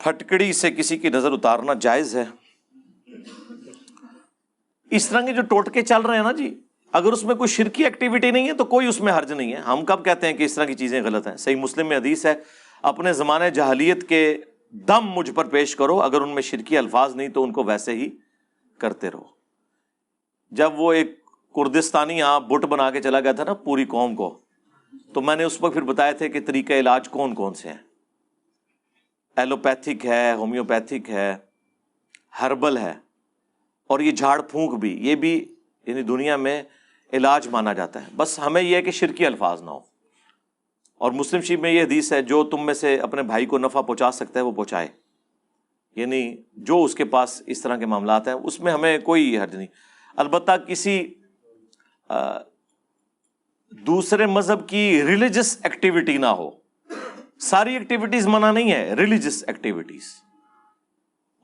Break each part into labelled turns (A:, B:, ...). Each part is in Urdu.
A: پھٹکڑی سے کسی کی نظر اتارنا جائز ہے؟ اس طرح کے جو ٹوٹکے چل رہے ہیں نا جی، اگر اس میں کوئی شرکی ایکٹیویٹی نہیں ہے تو کوئی اس میں حرج نہیں ہے. ہم کب کہتے ہیں کہ اس طرح کی چیزیں غلط ہیں؟ صحیح مسلم میں حدیث ہے، اپنے زمانے جاہلیت کے دم مجھ پر پیش کرو، اگر ان میں شرکی الفاظ نہیں تو ان کو ویسے ہی کرتے رہو. جب وہ ایک کردستانی یہاں بت بنا کے چلا گیا تھا نا پوری قوم کو، تو میں نے اس وقت پھر بتایا تھے کہ طریقہ علاج کون کون سے ہیں. ایلوپیتھک ہے، ہومیوپیتھک ہے، ہربل ہے، اور یہ جھاڑ پھونک بھی، یہ بھی یعنی دنیا میں علاج مانا جاتا ہے. بس ہمیں یہ ہے کہ شرکی الفاظ نہ ہو. اور مسلم شریف میں یہ حدیث ہے، جو تم میں سے اپنے بھائی کو نفع پہنچا سکتا ہے وہ پہنچائے. یعنی جو اس کے پاس اس طرح کے معاملات ہیں اس میں ہمیں کوئی حرج نہیں. البتہ کسی دوسرے مذہب کی ریلیجس ایکٹیویٹی نہ ہو. ساری ایکٹیویٹیز منع نہیں ہے، ریلیجس ایکٹیویٹیز،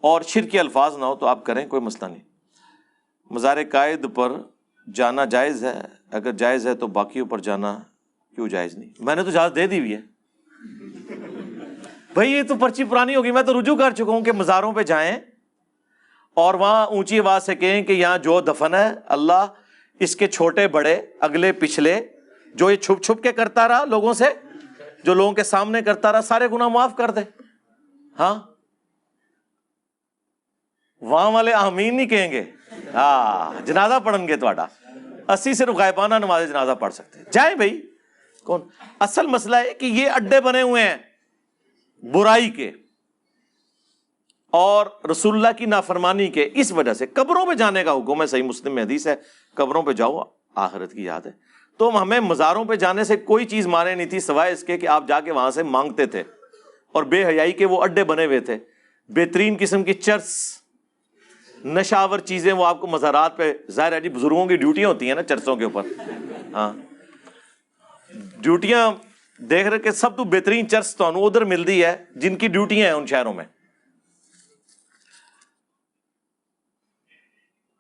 A: اور شرکی الفاظ نہ ہو تو آپ کریں، کوئی مسئلہ نہیں. مزار قائد پر جانا جائز ہے؟ اگر جائز ہے تو باقیوں پر جانا کیوں جائز نہیں؟ میں نے تو اجازت دے دی ہوئی ہے بھائی، یہ تو پرچی پرانی ہوگی. میں تو رجوع کر چکا ہوں کہ مزاروں پہ جائیں اور وہاں اونچی آواز سے کہیں کہ یہاں جو دفن ہے اللہ اس کے چھوٹے بڑے اگلے پچھلے، جو یہ چھپ چھپ کے کرتا رہا لوگوں سے، جو لوگوں کے سامنے کرتا رہا، سارے گناہ معاف کر دے. ہاں، وہاں والے آمین نہیں کہیں گے، ہاں جنازہ پڑھن گے تھوڑا. اسی صرف غائبانہ نماز جنازہ پڑھ سکتے ہیں. جائیں بھائی. کون اصل مسئلہ ہے کہ یہ اڈے بنے ہوئے ہیں برائی کے اور رسول اللہ کی نافرمانی کے. اس وجہ سے قبروں پہ جانے کا حکم ہے. صحیح مسلم میں حدیث ہے، قبروں پہ جاؤ، آخرت کی یاد ہے. تو ہمیں مزاروں پہ جانے سے کوئی چیز مانے نہیں تھی سوائے اس کے کہ آپ جا کے وہاں سے مانگتے تھے. اور بے حیائی کے وہ اڈے بنے ہوئے تھے، بہترین قسم کی چرس، نشاور چیزیں وہ آپ کو مزارات پہ. ظاہر ہے جی بزرگوں کی ڈیوٹیاں ہوتی ہیں نا چرسوں کے اوپر. ہاں، ڈیوٹیاں دیکھ رہے کہ سب تو بہترین چرس تو ادھر ملتی ہے جن کی ڈیوٹیاں ہیں ان شہروں میں.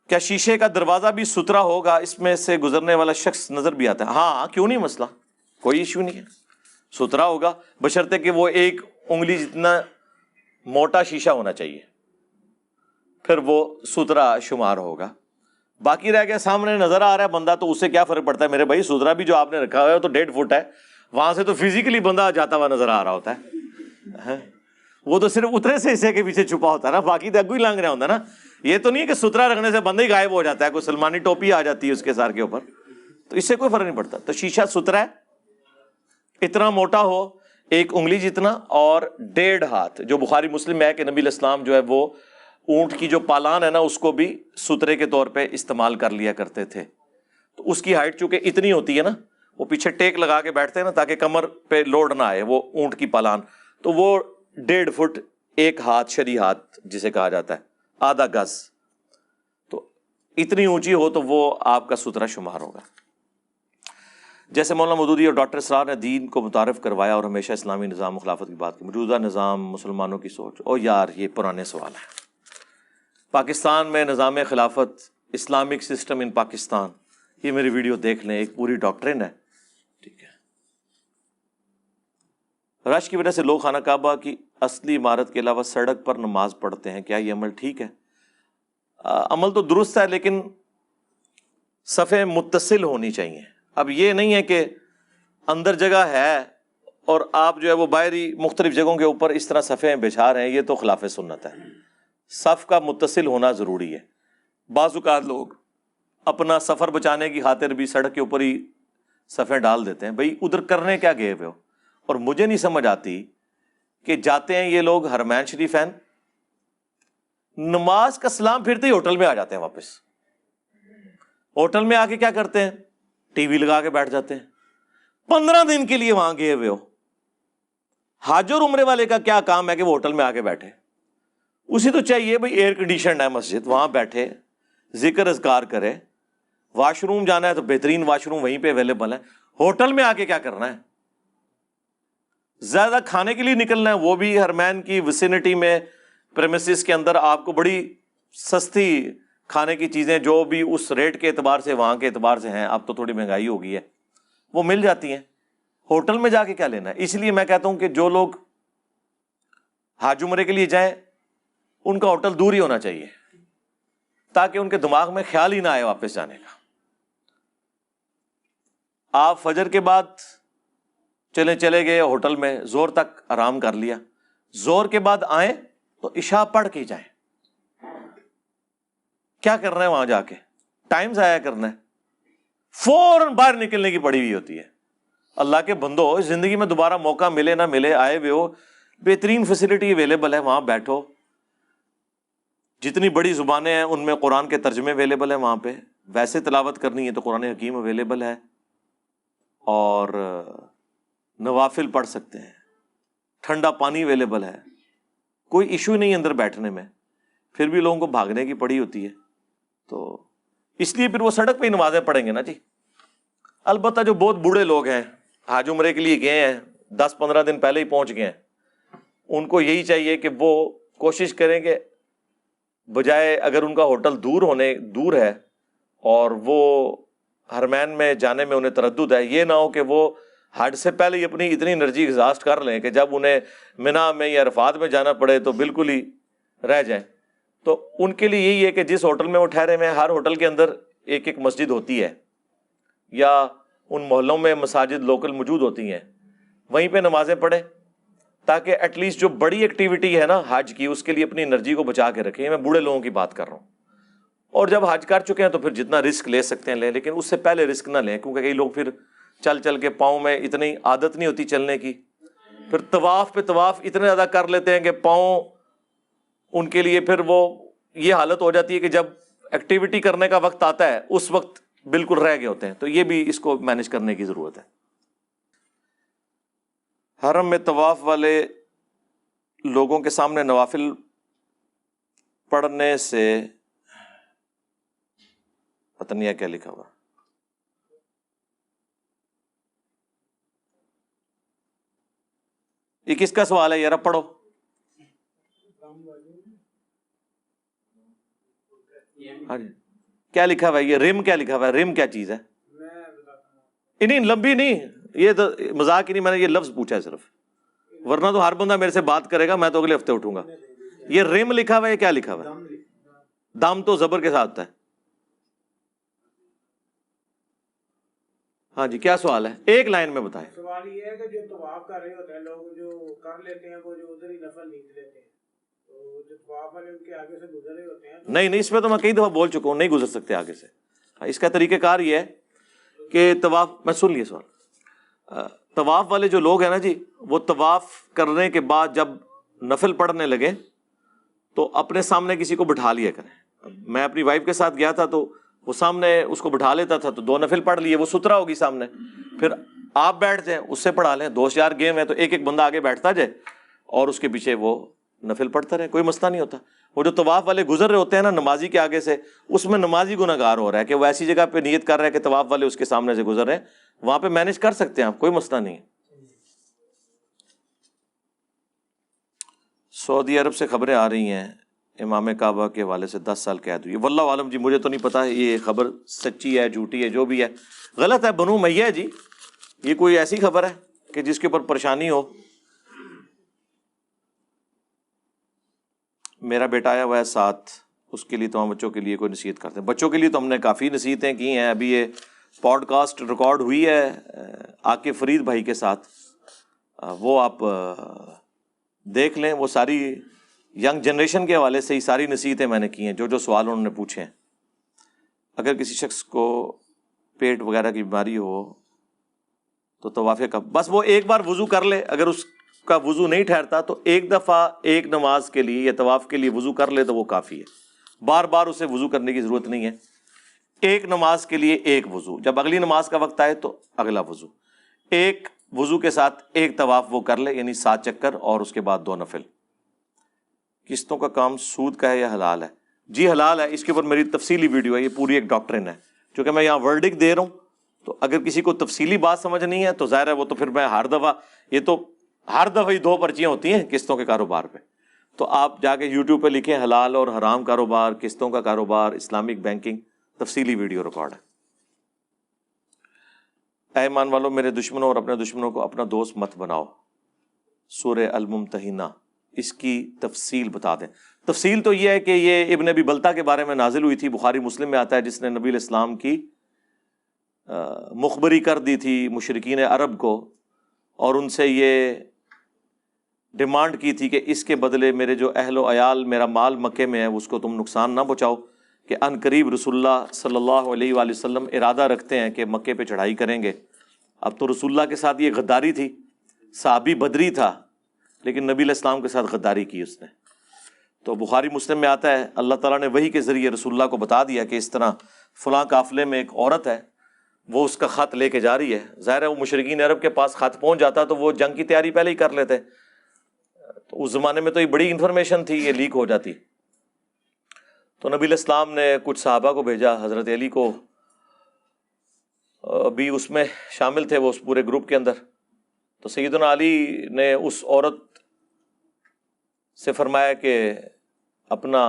A: کیا شیشے کا دروازہ بھی ستھرا ہوگا؟ اس میں سے گزرنے والا شخص نظر بھی آتا ہے. ہاں کیوں نہیں، مسئلہ کوئی ایشو نہیں ہے، ستھرا ہوگا بشرطے کہ وہ ایک انگلی جتنا موٹا شیشہ ہونا چاہیے، پھر وہ ستھرا شمار ہوگا. باقی رہ گیا سامنے نظر آ رہا ہے بندہ تو اس سے کیا فرق پڑتا ہے میرے بھائی. ستھرا بھی جو آپ نے رکھا ہوا ہے تو 1.5 فٹ ہے، وہاں سے تو فزیکلی بندہ جاتا ہوا نظر آ رہا ہوتا ہے. وہ تو صرف اترے سے حصے کے پیچھے چھپا ہوتا ہے نا، باقی تو اگو ہی لانگ رہا ہوتا ہے نا. یہ تو نہیں ہے کہ ستھرا رکھنے سے بندہ ہی غائب ہو جاتا ہے، کوئی سلمانی ٹوپی آ جاتی ہے اس کے سر کے اوپر، تو اس سے کوئی فرق نہیں پڑتا. تو شیشہ ستھرا ہے، اتنا موٹا ہو 1 انگلی جتنا اور 1.5 ہاتھ. جو بخاری مسلم میں ہے کہ نبی علیہ السلام جو ہے وہ اونٹ کی جو پالان ہے نا اس کو بھی سترے کے طور پہ استعمال کر لیا کرتے تھے. تو اس کی ہائٹ چونکہ اتنی ہوتی ہے نا، وہ پیچھے ٹیک لگا کے بیٹھتے ہیں نا تاکہ کمر پہ لوڈ نہ آئے، وہ اونٹ کی پالان. تو وہ 1.5 فٹ 1 ہاتھ، شری ہاتھ جسے کہا جاتا ہے، آدھا گز. تو اتنی اونچی ہو تو وہ آپ کا سترا شمار ہوگا. جیسے مولانا مودودی اور ڈاکٹر اسرار نے دین کو متعارف کروایا اور ہمیشہ اسلامی نظام و خلافت کی بات کی. موجودہ نظام مسلمانوں کی سوچ، او یار یہ پرانے سوال ہیں. پاکستان میں نظام خلافت، اسلامک سسٹم ان پاکستان، یہ میری ویڈیو دیکھ لیں، ایک پوری ڈاکٹرین ہے. ٹھیک ہے. رش کی وجہ سے لوگ خانہ کعبہ کی اصلی عمارت کے علاوہ سڑک پر نماز پڑھتے ہیں، کیا یہ عمل ٹھیک ہے؟ عمل تو درست ہے لیکن صفیں متصل ہونی چاہیے. اب یہ نہیں ہے کہ اندر جگہ ہے اور آپ جو ہے وہ باہری مختلف جگہوں کے اوپر اس طرح صفیں بچھا رہے ہیں، یہ تو خلاف سنت ہے. صف کا متصل ہونا ضروری ہے. بعض اوقات لوگ اپنا سفر بچانے کی خاطر بھی سڑک کے اوپر ہی صفیں ڈال دیتے ہیں. بھائی ادھر کرنے کیا گئے ہوئے ہو؟ اور مجھے نہیں سمجھ آتی کہ جاتے ہیں یہ لوگ حرمین شریف ہیں، نماز کا سلام پھرتے ہی ہوٹل میں آ جاتے ہیں واپس. ہوٹل میں آ کے کیا کرتے ہیں؟ ٹی وی لگا کے بیٹھ جاتے ہیں. 15 دن کے لیے وہاں گئے ہوئے ہو. حج اور عمرے والے کا کیا کام ہے کہ وہ ہوٹل میں آ کے بیٹھے؟ اسی تو چاہیے بھائی ایئر کنڈیشنڈ ہے مسجد، وہاں بیٹھے ذکر اذکار کرے. واش روم جانا ہے تو بہترین واش روم وہیں پہ اویلیبل ہے. ہوٹل میں آ کے کیا کرنا ہے؟ زیادہ کھانے کے لیے نکلنا ہے، وہ بھی حرمین کی وسینٹی میں پریمیسز کے اندر آپ کو بڑی سستی کھانے کی چیزیں جو بھی اس ریٹ کے اعتبار سے وہاں کے اعتبار سے ہیں، اب تو تھوڑی مہنگائی ہو گئی ہے، وہ مل جاتی ہیں. ہوٹل میں جا کے کیا لینا ہے؟ اس لیے میں کہتا ہوں کہ جو لوگ حج عمرے کے لیے جائیں ان کا ہوٹل دور ہی ہونا چاہیے تاکہ ان کے دماغ میں خیال ہی نہ آئے واپس جانے کا. آپ فجر کے بعد چلے گئے ہوٹل میں، زور تک آرام کر لیا، زور کے بعد آئیں تو عشاء پڑھ کے جائیں. کیا کرنا ہے وہاں جا کے؟ ٹائم ضائع کرنا ہے، فوراً باہر نکلنے کی پڑی ہوئی ہوتی ہے. اللہ کے بندو، زندگی میں دوبارہ موقع ملے نہ ملے، آئے ہوئے ہو، بہترین فیسلٹی اویلیبل ہے، وہاں بیٹھو. جتنی بڑی زبانیں ہیں ان میں قرآن کے ترجمے اویلیبل ہیں وہاں پہ. ویسے تلاوت کرنی ہے تو قرآن حکیم اویلیبل ہے، اور نوافل پڑھ سکتے ہیں، ٹھنڈا پانی اویلیبل ہے، کوئی ایشو نہیں اندر بیٹھنے میں. پھر بھی لوگوں کو بھاگنے کی پڑی ہوتی ہے، تو اس لیے پھر وہ سڑک پہ ہی نمازیں پڑھیں گے نا جی. البتہ جو بہت بوڑھے لوگ ہیں، حج عمرے کے لیے گئے ہیں، 10-15 دن پہلے ہی پہنچ گئے ہیں، ان کو یہی چاہیے کہ وہ کوشش کریں کہ بجائے، اگر ان کا ہوٹل دور ہے اور وہ حرمین میں جانے میں انہیں تردد ہے، یہ نہ ہو کہ وہ حج سے پہلے ہی اپنی اتنی انرجی ایگزاسٹ کر لیں کہ جب انہیں منا میں یا عرفات میں جانا پڑے تو بالکل ہی رہ جائیں. تو ان کے لیے یہی ہے کہ جس ہوٹل میں وہ ٹھہرے ہوئے ہیں، ہر ہوٹل کے اندر ایک ایک مسجد ہوتی ہے، یا ان محلوں میں مساجد لوکل موجود ہوتی ہیں، وہیں پہ نمازیں پڑھیں، تاکہ ایٹ لیسٹ جو بڑی ایکٹیویٹی ہے نا حج کی، اس کے لیے اپنی انرجی کو بچا کے رکھیں. میں بوڑھے لوگوں کی بات کر رہا ہوں. اور جب حج کر چکے ہیں تو پھر جتنا رسک لے سکتے ہیں لیں، لیکن اس سے پہلے رسک نہ لیں، کیونکہ کئی لوگ پھر چل کے پاؤں میں اتنی عادت نہیں ہوتی چلنے کی، پھر طواف پہ طواف اتنے زیادہ کر لیتے ہیں کہ پاؤں ان کے لیے پھر وہ یہ حالت ہو جاتی ہے کہ جب ایکٹیویٹی کرنے کا وقت آتا ہے اس وقت بالکل رہ گئے ہوتے ہیں. تو یہ بھی اس کو مینج کرنے کی ضرورت ہے. حرم میں طواف والے لوگوں کے سامنے نوافل پڑھنے سے، پتہ نہیں ہے کیا لکھا ہوا، یہ کس کا سوال ہے یار؟ اب پڑھو. ہاں جی، کیا لکھا ہوا ہے یہ؟ رم کیا لکھا ہوا ہے؟ رم کیا چیز ہے؟ نہیں لمبی نہیں، یہ تو مذاق ہی نہیں، میں نے یہ لفظ پوچھا ہے صرف، ورنہ تو ہر بندہ میرے سے بات کرے گا، میں تو اگلے ہفتے اٹھوں گا. یہ رم لکھا ہوا ہے، کیا لکھا ہوا ہے؟ دام تو زبر کے ساتھ ہے. ہاں جی، کیا سوال ہے؟ ایک لائن میں بتائیں.
B: سوال یہ ہے کہ جو طواف کر رہے ہوتے ہیں لوگ، جو کر لیتے ہیں وہ جو ادھر ہی نفل نیند لیتے ہیں، تو جو طواف والے ان کے آگے سے گزر رہے ہوتے ہیں.
A: نہیں، اس میں تو میں کئی دفعہ بول چکا ہوں، نہیں گزر سکتے آگے سے. اس کا طریقہ کار یہ ہے کہ طواف، میں سن لیے سوال، طواف والے جو لوگ ہیں نا جی، وہ طواف کرنے کے بعد جب نفل پڑھنے لگے تو اپنے سامنے کسی کو بٹھا لیا کریں. میں اپنی وائف کے ساتھ گیا تھا تو وہ سامنے اس کو بٹھا لیتا تھا، تو 2 نفل پڑھ لیے، وہ سترا ہوگی سامنے. پھر آپ بیٹھ جائیں، اس سے پڑھا لیں. 2 4 گیم ہے تو ایک بندہ آگے بیٹھتا جائے اور اس کے پیچھے وہ نفل پڑھتا رہے، کوئی مسئلہ نہیں ہوتا. وہ جو طواف والے گزر رہے ہوتے ہیں نا نمازی کے آگے سے، اس میں نمازی گناہ گار ہو رہا ہے کہ وہ ایسی جگہ پہ نیت کر رہا ہے کہ طواف والے اس کے سامنے سے گزر رہے ہیں. وہاں پہ مینج کر سکتے ہیں آپ، کوئی مسئلہ نہیں ہے. سعودی عرب سے خبریں آ رہی ہیں امام کعبہ کے حوالے سے 10 سال قید ہوئی ہے. واللہ عالم جی، مجھے تو نہیں پتا یہ خبر سچی ہے جھوٹی ہے، جو بھی ہے غلط ہے. بنو امیہ ہے جی، یہ کوئی ایسی خبر ہے کہ جس کے اوپر پریشانی ہو. میرا بیٹا آیا ہوا ہے ساتھ، اس کے لیے تمام بچوں کے لیے کوئی نصیحت کرتے ہیں. بچوں کے لیے تو ہم نے کافی نصیحتیں کی ہیں. ابھی یہ پوڈ کاسٹ ریکارڈ ہوئی ہے عاقب فرید بھائی کے ساتھ، وہ آپ دیکھ لیں. وہ ساری ینگ جنریشن کے حوالے سے ہی ساری نصیحتیں میں نے کی ہیں، جو سوال انہوں نے پوچھے ہیں. اگر کسی شخص کو پیٹ وغیرہ کی بیماری ہو تو طواف کا بس وہ ایک بار وضو کر لے. اگر اس کا وضو نہیں ٹھہرتا تو ایک دفعہ ایک نماز کے لیے یا طواف کے لیے وضو کر لے تو وہ کافی ہے. بار بار اسے وضو کرنے کی ضرورت نہیں ہے. ایک نماز کے لیے ایک وضو، جب اگلی نماز کا وقت آئے تو اگلا وضو، ایک وضو کے ساتھ ایک طواف وہ کر لے، یعنی 7 چکر، اور اس کے بعد 2 نفل. قسطوں کا کام سود کا ہے یا حلال ہے؟ جی حلال ہے. اس کے اوپر میری تفصیلی ویڈیو ہے، یہ پوری ایک ڈاکٹرن ہے. چونکہ میں یہاں ورڈک دے رہا ہوں تو اگر کسی کو تفصیلی بات سمجھ نہیں ہے تو ظاہر ہے وہ تو پھر میں ہر دفعہ ہی 2 پرچیاں ہوتی ہیں قسطوں کے کاروبار پہ. تو آپ جا کے یوٹیوب پہ لکھیں حلال اور حرام کاروبار، قسطوں کا کاروبار، اسلامک بینکنگ، تفصیلی ویڈیو ریکارڈ ہے. اے ایمان والو، میرے دشمنوں اور اپنے دشمنوں کو اپنا دوست مت بناؤ. سورہ الممتحنہ. اس کی تفصیل بتا دیں. تفصیل تو یہ ہے کہ یہ ابن ابی بلتہ کے بارے میں نازل ہوئی تھی، بخاری مسلم میں آتا ہے، جس نے نبی علیہ السلام کی مخبری کر دی تھی مشرکین عرب کو، اور ان سے یہ ڈیمانڈ کی تھی کہ اس کے بدلے میرے جو اہل و عیال، میرا مال مکے میں ہے، اس کو تم نقصان نہ پہنچاؤ، کہ ان قریب رسول اللہ صلی اللہ علیہ وآلہ وسلم ارادہ رکھتے ہیں کہ مکے پہ چڑھائی کریں گے. اب تو رسول اللہ کے ساتھ یہ غداری تھی، صحابی بدری تھا لیکن نبی علیہ السلام کے ساتھ غداری کی اس نے. تو بخاری مسلم میں آتا ہے اللہ تعالیٰ نے وحی کے ذریعے رسول اللہ کو بتا دیا کہ اس طرح فلاں قافلے میں ایک عورت ہے، وہ اس کا خط لے کے جا رہی ہے. ظاہر ہے وہ مشرکین عرب کے پاس خط پہنچ جاتا تو وہ جنگ کی تیاری پہلے ہی کر لیتے، تو اس زمانے میں تو یہ بڑی انفارمیشن تھی، یہ لیک ہو جاتی. تو نبی علیہ السلام نے کچھ صحابہ کو بھیجا، حضرت علی کو بھی اس میں شامل تھے وہ اس پورے گروپ کے اندر. تو سیدنا علی نے اس عورت سے فرمایا کہ اپنا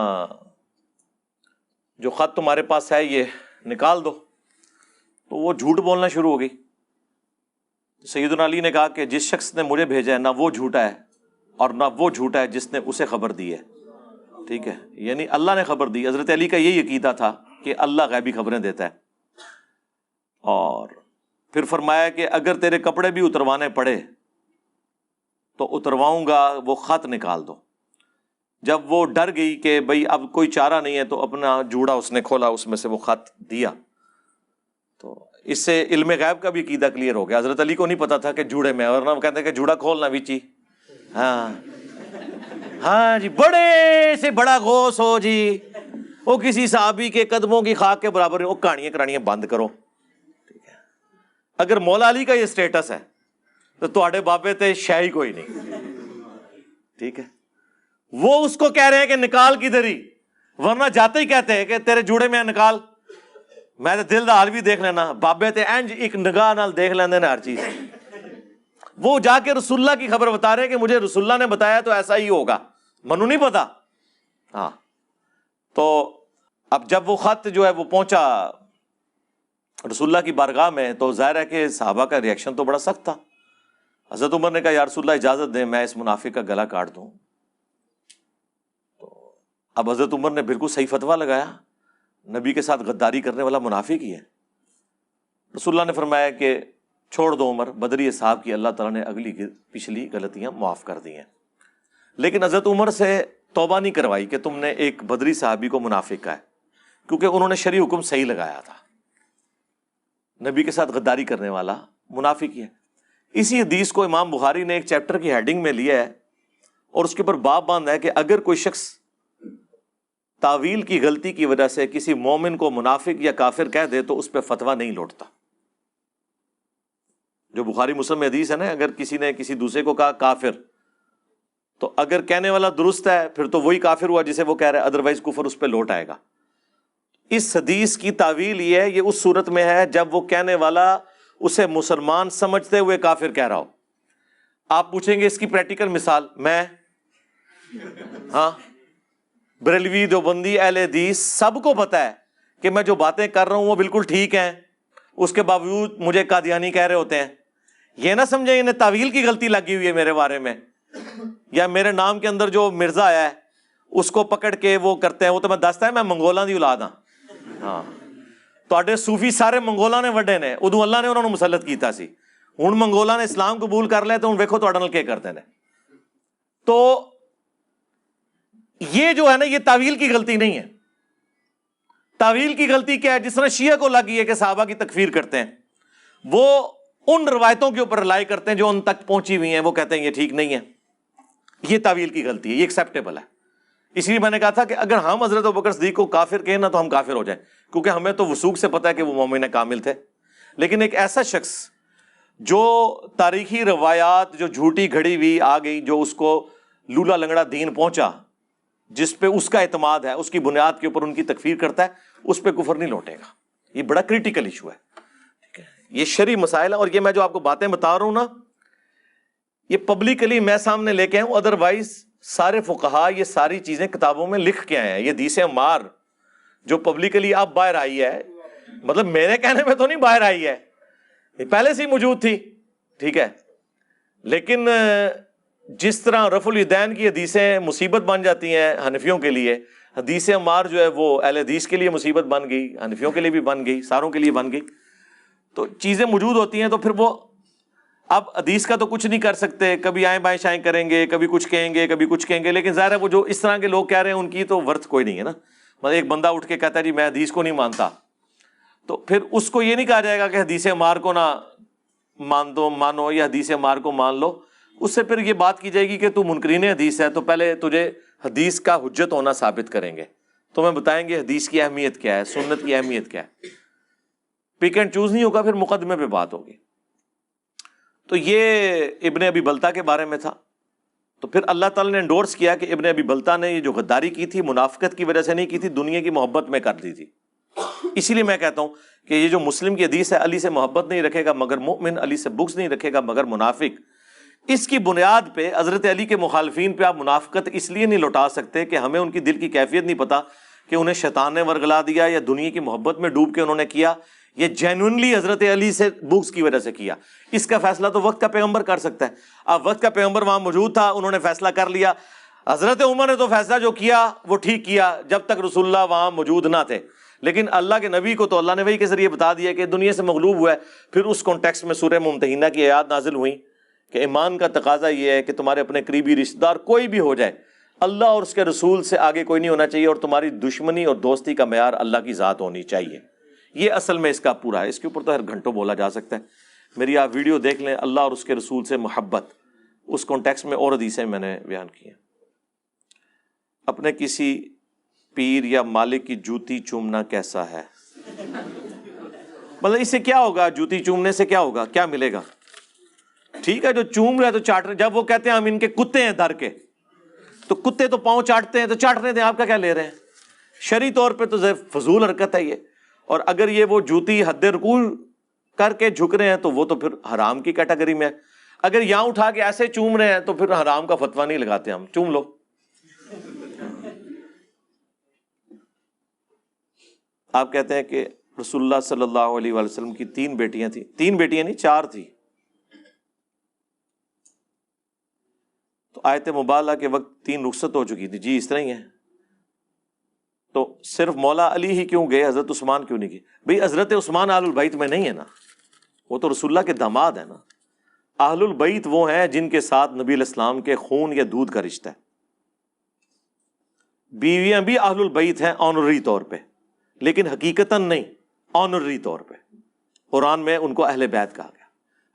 A: جو خط تمہارے پاس ہے یہ نکال دو. تو وہ جھوٹ بولنا شروع ہو گئی. سیدنا علی نے کہا کہ جس شخص نے مجھے بھیجا ہے نہ وہ جھوٹا ہے اور نہ وہ جھوٹا ہے جس نے اسے خبر دی ہے. ٹھیک ہے، یعنی اللہ نے خبر دی. حضرت علی کا یہی عقیدہ تھا کہ اللہ غیبی خبریں دیتا ہے. اور پھر فرمایا کہ اگر تیرے کپڑے بھی اتروانے پڑے تو اترواؤں گا، وہ خط نکال دو. جب وہ ڈر گئی کہ بھئی اب کوئی چارہ نہیں ہے تو اپنا جوڑا اس نے کھولا، اس میں سے وہ خط دیا. تو اس سے علم غیب کا بھی عقیدہ کلیئر ہو گیا. حضرت علی کو نہیں پتا تھا کہ جوڑے میں، ورنہ وہ کہتے ہیں کہ جوڑا کھولنا بیچی. ہاں جی، بڑے سے بڑا غوث ہو جی، وہ کسی صحابی کے قدموں کی خاک کے برابر، وہ کہانیاں کرانیاں بند کرو. ٹھیک ہے، اگر مولا علی کا یہ سٹیٹس ہے تو تواڈے بابے تے شاہی کوئی نہیں. ٹھیک ہے، وہ اس کو کہہ رہے ہیں کہ نکال کدھر ہی، ورنہ جاتے ہی کہتے ہیں کہ تیرے جوڑے میں نکال. میں تے دل دا حال بھی دیکھ لینا، بابے تے انج ایک نگاہ نال دیکھ لیندے نا ہر چیز. وہ جا کے رسول اللہ کی خبر بتا رہے ہیں کہ مجھے رسول اللہ نے بتایا تو ایسا ہی ہوگا، منو نہیں پتا. ہاں، تو اب جب وہ خط جو ہے وہ پہنچا رسول اللہ کی بارگاہ میں تو ظاہر ہے کہ صحابہ کا ریئیکشن تو بڑا سخت تھا. حضرت عمر نے کہا یا رسول اللہ اجازت دیں میں اس منافق کا گلا کاٹ دوں. تو اب حضرت عمر نے بالکل صحیح فتویٰ لگایا، نبی کے ساتھ غداری کرنے والا منافق ہی ہے. رسول اللہ نے فرمایا کہ چھوڑ دو عمر، بدری صاحب کی اللہ تعالیٰ نے اگلی پچھلی غلطیاں معاف کر دی ہیں. لیکن حضرت عمر سے توبہ نہیں کروائی کہ تم نے ایک بدری صحابی کو منافق کہا ہے، کیونکہ انہوں نے شرعی حکم صحیح لگایا تھا. نبی کے ساتھ غداری کرنے والا منافق ہی ہے. اسی حدیث کو امام بخاری نے ایک چیپٹر کی ہیڈنگ میں لیا ہے اور اس کے اوپر باب باندھا ہے کہ اگر کوئی شخص تاویل کی غلطی کی وجہ سے کسی مومن کو منافق یا کافر کہہ دے تو اس پہ فتویٰ نہیں لوٹتا. جو بخاری مسلم میں حدیث ہے نا، اگر کسی نے کسی دوسرے کو کہا کافر تو اگر کہنے والا درست ہے پھر تو وہی کافر ہوا جسے وہ کہہ رہا ہے، ادروائز کفر اس پہ لوٹ آئے گا. اس حدیث کی تعویل یہ ہے، یہ اس صورت میں ہے جب وہ کہنے والا اسے مسلمان سمجھتے ہوئے کافر کہہ رہا ہو. آپ پوچھیں گے اس کی پریکٹیکل مثال، میں ہاں بریلوی دیوبندی اہل حدیث سب کو پتا ہے کہ میں جو باتیں کر رہا ہوں وہ بالکل ٹھیک ہیں، اس کے باوجود مجھے قادیانی کہہ رہے ہوتے ہیں. یہ نہ سمجھیں انہیں تعویل کی غلطی لگی ہوئی ہے میرے بارے میں، یا میرے نام کے اندر جو مرزا آیا ہے اس کو پکڑ کے وہ کرتے ہیں. وہ تو میں دستا ہے میں منگولاں دی اولاد ہاں. ہاں، تواڈے صوفی سارے منگولاں نے وڈے نے، ادوں اللہ نے انہوں نے مسلط کیتا سی. ہن منگولاں نے اسلام قبول کر لیا تو ہن ویکھو تواڈے نال کیا کرتے ہیں. تو یہ جو ہے نا، یہ تعویل کی غلطی نہیں ہے. تعویل کی غلطی کیا ہے؟ جس طرح شیعہ کو لگی ہے کہ صحابہ کی تکفیر کرتے ہیں، وہ ان روایتوں کے اوپر رلائی کرتے ہیں جو ان تک پہنچی ہوئی ہیں، وہ کہتے ہیں یہ ٹھیک نہیں ہے. یہ تعویل کی غلطی ہے، یہ ایکسیپٹیبل ہے. اس لیے میں نے کہا تھا کہ اگر ہم حضرت ابوبکر صدیق کو کافر کہیں نا تو ہم کافر ہو جائیں، کیونکہ ہمیں تو وثوق سے پتہ ہے کہ وہ مومن کامل تھے. لیکن ایک ایسا شخص جو تاریخی روایات جو جھوٹی گھڑی ہوئی آ گئی، جو اس کو لولا لنگڑا دین پہنچا، جس پہ اس کا اعتماد ہے، اس کی بنیاد کے اوپر ان کی تکفیر کرتا ہے، اس پہ کفر نہیں لوٹے گا. یہ بڑا کریٹیکل ایشو ہے. ٹھیک ہے، یہ شرعی مسائل ہے. اور یہ میں جو آپ کو باتیں بتا رہا ہوں نا، یہ پبلکلی میں سامنے لے کے آؤں، ادروائز سارے فقہا یہ ساری چیزیں کتابوں میں لکھ کے آئے ہیں. یہ حدیث عمار جو پبلکلی اب باہر آئی ہے، مطلب میرے کہنے میں تو نہیں باہر آئی ہے، یہ پہلے سے ہی موجود تھی. ٹھیک ہے، لیکن جس طرح رفع الیدین کی حدیثیں مصیبت بن جاتی ہیں حنفیوں کے لیے، حدیث عمار جو ہے وہ اہل حدیث کے لیے مصیبت بن گئی، حنفیوں کے لیے بھی بن گئی، ساروں کے لیے بن گئی. تو چیزیں موجود ہوتی ہیں تو پھر وہ اب حدیث کا تو کچھ نہیں کر سکتے، کبھی آئیں بائیں شائیں کریں گے، کبھی کچھ کہیں گے، کبھی کچھ کہیں گے. لیکن ظاہر ہے وہ جو اس طرح کے لوگ کہہ رہے ہیں ان کی تو ورتھ کوئی نہیں ہے نا. مطلب ایک بندہ اٹھ کے کہتا ہے جی میں حدیث کو نہیں مانتا، تو پھر اس کو یہ نہیں کہا جائے گا کہ حدیث عمار کو نہ مانو یا حدیث عمار کو مان لو. اس سے پھر یہ بات کی جائے گی کہ تو منکرین حدیث ہے، تو پہلے تجھے حدیث کا حجت ہونا ثابت کریں گے، تمہیں بتائیں گے حدیث کی اہمیت کیا ہے، سنت کی اہمیت کیا ہے. پک اینڈ چوز نہیں ہوگا، پھر مقدمے پہ بات ہوگی. تو یہ ابن ابی بلتہ کے بارے میں تھا. تو پھر اللہ تعالیٰ نے انڈورس کیا کہ ابن ابی بلتہ نے یہ جو غداری کی تھی منافقت کی وجہ سے نہیں کی تھی، دنیا کی محبت میں کر دی تھی. اسی لیے میں کہتا ہوں کہ یہ جو مسلم کی حدیث ہے علی سے محبت نہیں رکھے گا مگر مومن، علی سے بغض نہیں رکھے گا مگر منافق، اس کی بنیاد پہ حضرت علی کے مخالفین پہ آپ منافقت اس لیے نہیں لوٹا سکتے کہ ہمیں ان کی دل کی کیفیت نہیں پتا کہ انہیں شیطان نے ورگلا دیا یا دنیا کی محبت میں ڈوب کے انہوں نے کیا، یہ جینوئنلی حضرت علی سے بغض کی وجہ سے کیا. اس کا فیصلہ تو وقت کا پیغمبر کر سکتا ہے. اب وقت کا پیغمبر وہاں موجود تھا، انہوں نے فیصلہ کر لیا. حضرت عمر نے تو فیصلہ جو کیا وہ ٹھیک کیا جب تک رسول اللہ وہاں موجود نہ تھے، لیکن اللہ کے نبی کو تو اللہ نے وحی کے ذریعے بتا دیا کہ دنیا سے مغلوب ہوا ہے. پھر اس کانٹیکسٹ میں سورہ ممتحنہ کی آیات نازل ہوئی کہ ایمان کا تقاضا یہ ہے کہ تمہارے اپنے قریبی رشتہ دار کوئی بھی ہو جائے، اللہ اور اس کے رسول سے آگے کوئی نہیں ہونا چاہیے، اور تمہاری دشمنی اور دوستی کا معیار اللہ کی ذات ہونی چاہیے. یہ اصل میں اس کا پورا ہے. اس کے اوپر تو ہر گھنٹوں بولا جا سکتا ہے. میری آپ ویڈیو دیکھ لیں، اللہ اور اس کے رسول سے محبت، اس کانٹیکسٹ میں اور حدیثیں میں نے بیان کی ہیں. اپنے کسی پیر یا مالک کی جوتی چومنا کیسا ہے؟ مطلب اس سے کیا ہوگا؟ جوتی چومنے سے کیا ہوگا؟ کیا ملے گا؟ ٹھیک ہے جو چوم رہے تو چاٹ رہے. جب وہ کہتے ہیں ہم ان کے کتے ہیں در کے، تو کتے تو پاؤں چاٹتے ہیں تو چاٹنے دیں، آپ کا کیا لے رہے ہیں؟ شرعی طور پہ تو فضول حرکت ہے یہ. اور اگر یہ وہ جوتی حد رکوع کر کے جھک رہے ہیں تو وہ تو پھر حرام کی کیٹیگری میں ہے. اگر یہاں اٹھا کے ایسے چوم رہے ہیں تو پھر حرام کا فتویٰ نہیں لگاتے ہم، چوم لو. آپ کہتے ہیں کہ رسول اللہ صلی اللہ علیہ وآلہ وسلم کی 3 بیٹیاں تھیں. 3 بیٹیاں نہیں 4 تھی. تو آیت مبالغہ کے وقت 3 رخصت ہو چکی تھی. جی اس طرح ہی ہے. تو صرف مولا علی ہی کیوں گئے، حضرت عثمان کیوں نہیں گئے؟ بھئی حضرت عثمان اہل البیت میں نہیں ہے نا، وہ تو رسول اللہ کے داماد ہے نا. اہل البیت وہ ہیں جن کے ساتھ نبی علیہ السلام کے خون یا دودھ کا رشتہ ہے. بیویاں بھی اہل البیت ہیں آنرری طور پہ، لیکن حقیقتاً نہیں، آنرری طور پہ. قرآن میں ان کو اہل بیت کہا گیا.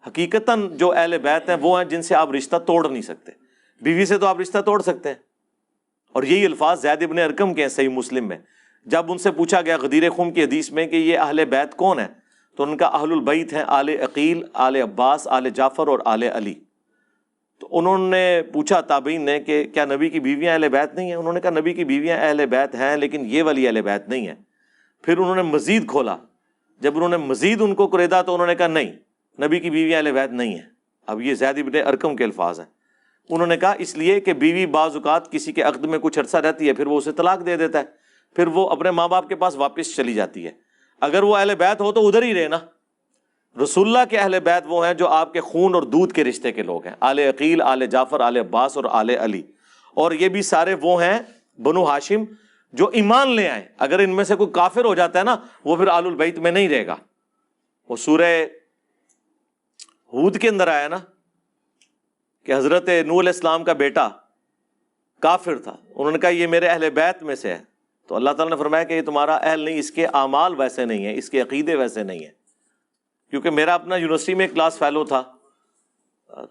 A: حقیقتاً جو اہل بیت ہیں وہ ہیں جن سے آپ رشتہ توڑ نہیں سکتے. بیوی سے تو آپ رشتہ توڑ سکتے ہیں، اور یہی الفاظ زید ابن ارقم کے ہیں صحیح مسلم میں. جب ان سے پوچھا گیا غدیر خم کی حدیث میں کہ یہ اہل بیت کون ہیں، تو ان کا اہل البیت ہیں آل عقیل، آل عباس، آل جعفر اور آل علی. تو انہوں نے پوچھا تابعین نے کہ کیا نبی کی بیویاں اہل بیت نہیں ہیں؟ انہوں نے کہا نبی کی بیویاں اہل بیت ہیں لیکن یہ والی اہل بیت نہیں ہیں. پھر انہوں نے مزید کھولا، جب انہوں نے مزید ان کو قریدا تو انہوں نے کہا نہیں، نبی کی بیویاں اہل بیت نہیں ہیں. اب یہ زید ابن ارقم کے الفاظ ہیں. انہوں نے کہا اس لیے کہ بیوی بعض اوقات کسی کے عقد میں کچھ عرصہ رہتی ہے، پھر وہ اسے طلاق دے دیتا ہے، پھر وہ اپنے ماں باپ کے پاس واپس چلی جاتی ہے. اگر وہ اہل بیت ہو تو ادھر ہی رہے نا. رسول اللہ کے اہل بیت وہ ہیں جو آپ کے خون اور دودھ کے رشتے کے لوگ ہیں، آل عقیل، آل جعفر، آل عباس اور آل علی. اور یہ بھی سارے وہ ہیں بنو ہاشم جو ایمان لے آئے. اگر ان میں سے کوئی کافر ہو جاتا ہے نا وہ پھر آل البیت میں نہیں رہے گا. وہ سورہ ہود کے اندر آیا نا کہ حضرت نوح علیہ السلام کا بیٹا کافر تھا، انہوں نے کہا یہ میرے اہل بیت میں سے ہے. تو اللہ تعالیٰ نے فرمایا کہ یہ تمہارا اہل نہیں، اس کے اعمال ویسے نہیں ہیں، اس کے عقیدے ویسے نہیں ہیں. کیونکہ میرا اپنا یونیورسٹی میں کلاس فیلو تھا،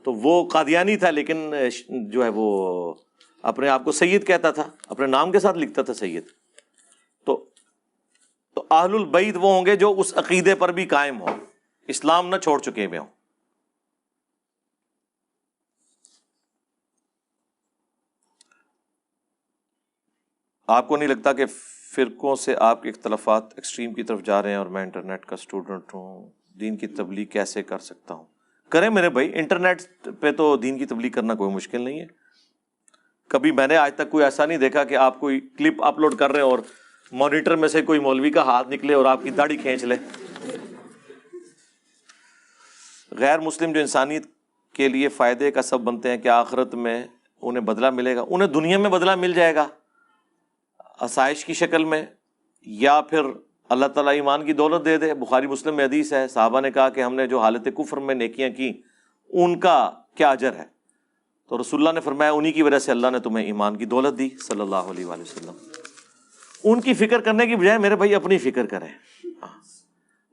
A: تو وہ قادیانی تھا، لیکن جو ہے وہ اپنے آپ کو سید کہتا تھا، اپنے نام کے ساتھ لکھتا تھا سید. تو اہل البیت وہ ہوں گے جو اس عقیدے پر بھی قائم ہوں، اسلام نہ چھوڑ چکے ہوئے ہوں. آپ کو نہیں لگتا کہ فرقوں سے آپ کے اختلافات ایکسٹریم کی طرف جا رہے ہیں؟ اور میں انٹرنیٹ کا اسٹوڈنٹ ہوں، دین کی تبلیغ کیسے کر سکتا ہوں؟ کریں میرے بھائی، انٹرنیٹ پہ تو دین کی تبلیغ کرنا کوئی مشکل نہیں ہے. کبھی میں نے آج تک کوئی ایسا نہیں دیکھا کہ آپ کوئی کلپ اپلوڈ کر رہے ہیں اور مانیٹر میں سے کوئی مولوی کا ہاتھ نکلے اور آپ کی داڑھی کھینچ لے. غیر مسلم جو انسانیت کے لیے فائدے کا سبب بنتے ہیں کہ آخرت میں انہیں بدلہ ملے گا. انہیں دنیا میں بدلہ مل جائے گا آسائش کی شکل میں, یا پھر اللہ تعالیٰ ایمان کی دولت دے دے. بخاری مسلم میں حدیث ہے, صحابہ نے کہا کہ ہم نے جو حالت کفر میں نیکیاں کی ان کا کیا اجر ہے؟ تو رسول اللہ نے فرمایا انہی کی وجہ سے اللہ نے تمہیں ایمان کی دولت دی صلی اللہ علیہ وآلہ وسلم. ان کی فکر کرنے کی بجائے میرے بھائی اپنی فکر کریں.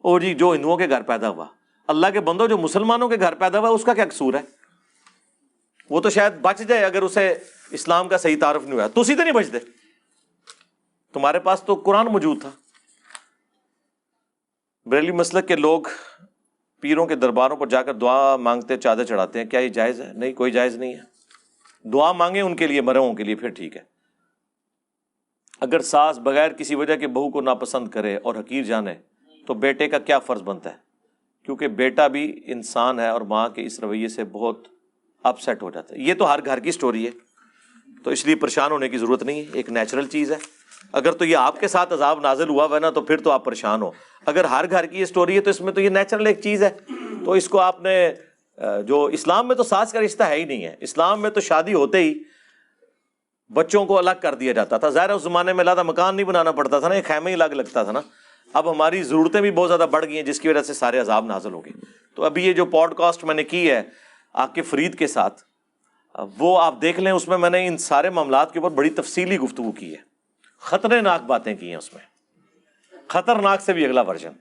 A: اور جی جو ہندوؤں کے گھر پیدا ہوا, اللہ کے بندوں جو مسلمانوں کے گھر پیدا ہوا اس کا کیا قصور ہے؟ وہ تو شاید بچ جائے اگر اسے اسلام کا صحیح تعارف نہیں ہوا. تو اسی تو نہیں بچتے, تمہارے پاس تو قرآن موجود تھا. بریلوی مسلک کے لوگ پیروں کے درباروں پر جا کر دعا مانگتے چادر چڑھاتے ہیں, کیا یہ جائز ہے؟ نہیں, کوئی جائز نہیں ہے. دعا مانگیں ان کے لیے, مرے ہوں کے لیے, پھر ٹھیک ہے. اگر ساس بغیر کسی وجہ کے بہو کو ناپسند کرے اور حقیر جانے تو بیٹے کا کیا فرض بنتا ہے؟ کیونکہ بیٹا بھی انسان ہے اور ماں کے اس رویے سے بہت اپ سیٹ ہو جاتا ہے. یہ تو ہر گھر کی سٹوری ہے, تو اس لیے پریشان ہونے کی ضرورت نہیں ہے, ایک نیچرل چیز ہے. اگر تو یہ آپ کے ساتھ عذاب نازل ہوا ہے نا تو پھر تو آپ پریشان ہو. اگر ہر گھر کی یہ سٹوری ہے تو اس میں تو یہ نیچرل ایک چیز ہے. تو اس کو آپ نے جو اسلام میں تو ساس کا رشتہ ہے ہی نہیں ہے. اسلام میں تو شادی ہوتے ہی بچوں کو الگ کر دیا جاتا تھا. ظاہر اس زمانے میں علیحدہ مکان نہیں بنانا پڑتا تھا نا, ایک خیمہ ہی الگ لگتا تھا نا. اب ہماری ضرورتیں بھی بہت زیادہ بڑھ گئی ہیں جس کی وجہ سے سارے عذاب نازل ہو گئے. تو ابھی یہ جو پوڈ کاسٹ میں نے کی ہے عاقب فرید کے ساتھ, وہ آپ دیکھ لیں, اس میں میں نے ان سارے معاملات کے اوپر بڑی تفصیلی گفتگو کی ہے. خطرناک باتیں کی ہیں اس میں, خطرناک سے بھی اگلا ورژن.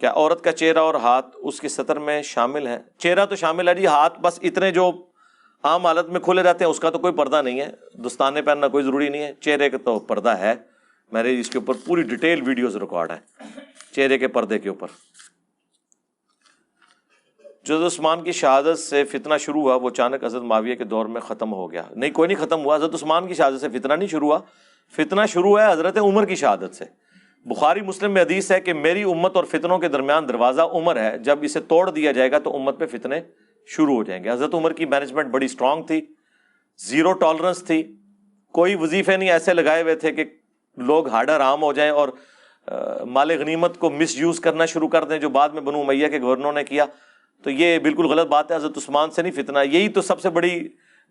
A: کیا عورت کا چہرہ اور ہاتھ اس کے سطر میں شامل ہے؟ چہرہ تو شامل ہے جی, ہاتھ بس اتنے جو عام حالت میں کھلے رہتے ہیں اس کا تو کوئی پردہ نہیں ہے. دستانے پہننا کوئی ضروری نہیں ہے. چہرے کا تو پردہ ہے, میرے اس کے اوپر پوری ڈیٹیل ویڈیوز ریکارڈ ہیں چہرے کے پردے کے اوپر. جو عثمان کی شہادت سے فتنہ شروع ہوا وہ اچانک حضرت معاویہ کے دور میں ختم ہو گیا. نہیں, کوئی نہیں ختم ہوا. حضرت عثمان کی شہادت سے فتنہ نہیں شروع ہوا, فتنہ شروع ہے حضرت عمر کی شہادت سے. بخاری مسلم میں حدیث ہے کہ میری امت اور فتنوں کے درمیان دروازہ عمر ہے, جب اسے توڑ دیا جائے گا تو امت پہ فتنے شروع ہو جائیں گے. حضرت عمر کی مینجمنٹ بڑی اسٹرانگ تھی, زیرو ٹالرنس تھی. کوئی وظیفے نہیں ایسے لگائے ہوئے تھے کہ لوگ ہارڈر عام ہو جائیں اور مال غنیمت کو مس یوز کرنا شروع کر دیں, جو بعد میں بنو امیہ کے گورنروں نے کیا. تو یہ بالکل غلط بات ہے. حضرت عثمان سے نہیں فتنہ. یہی تو سب سے بڑی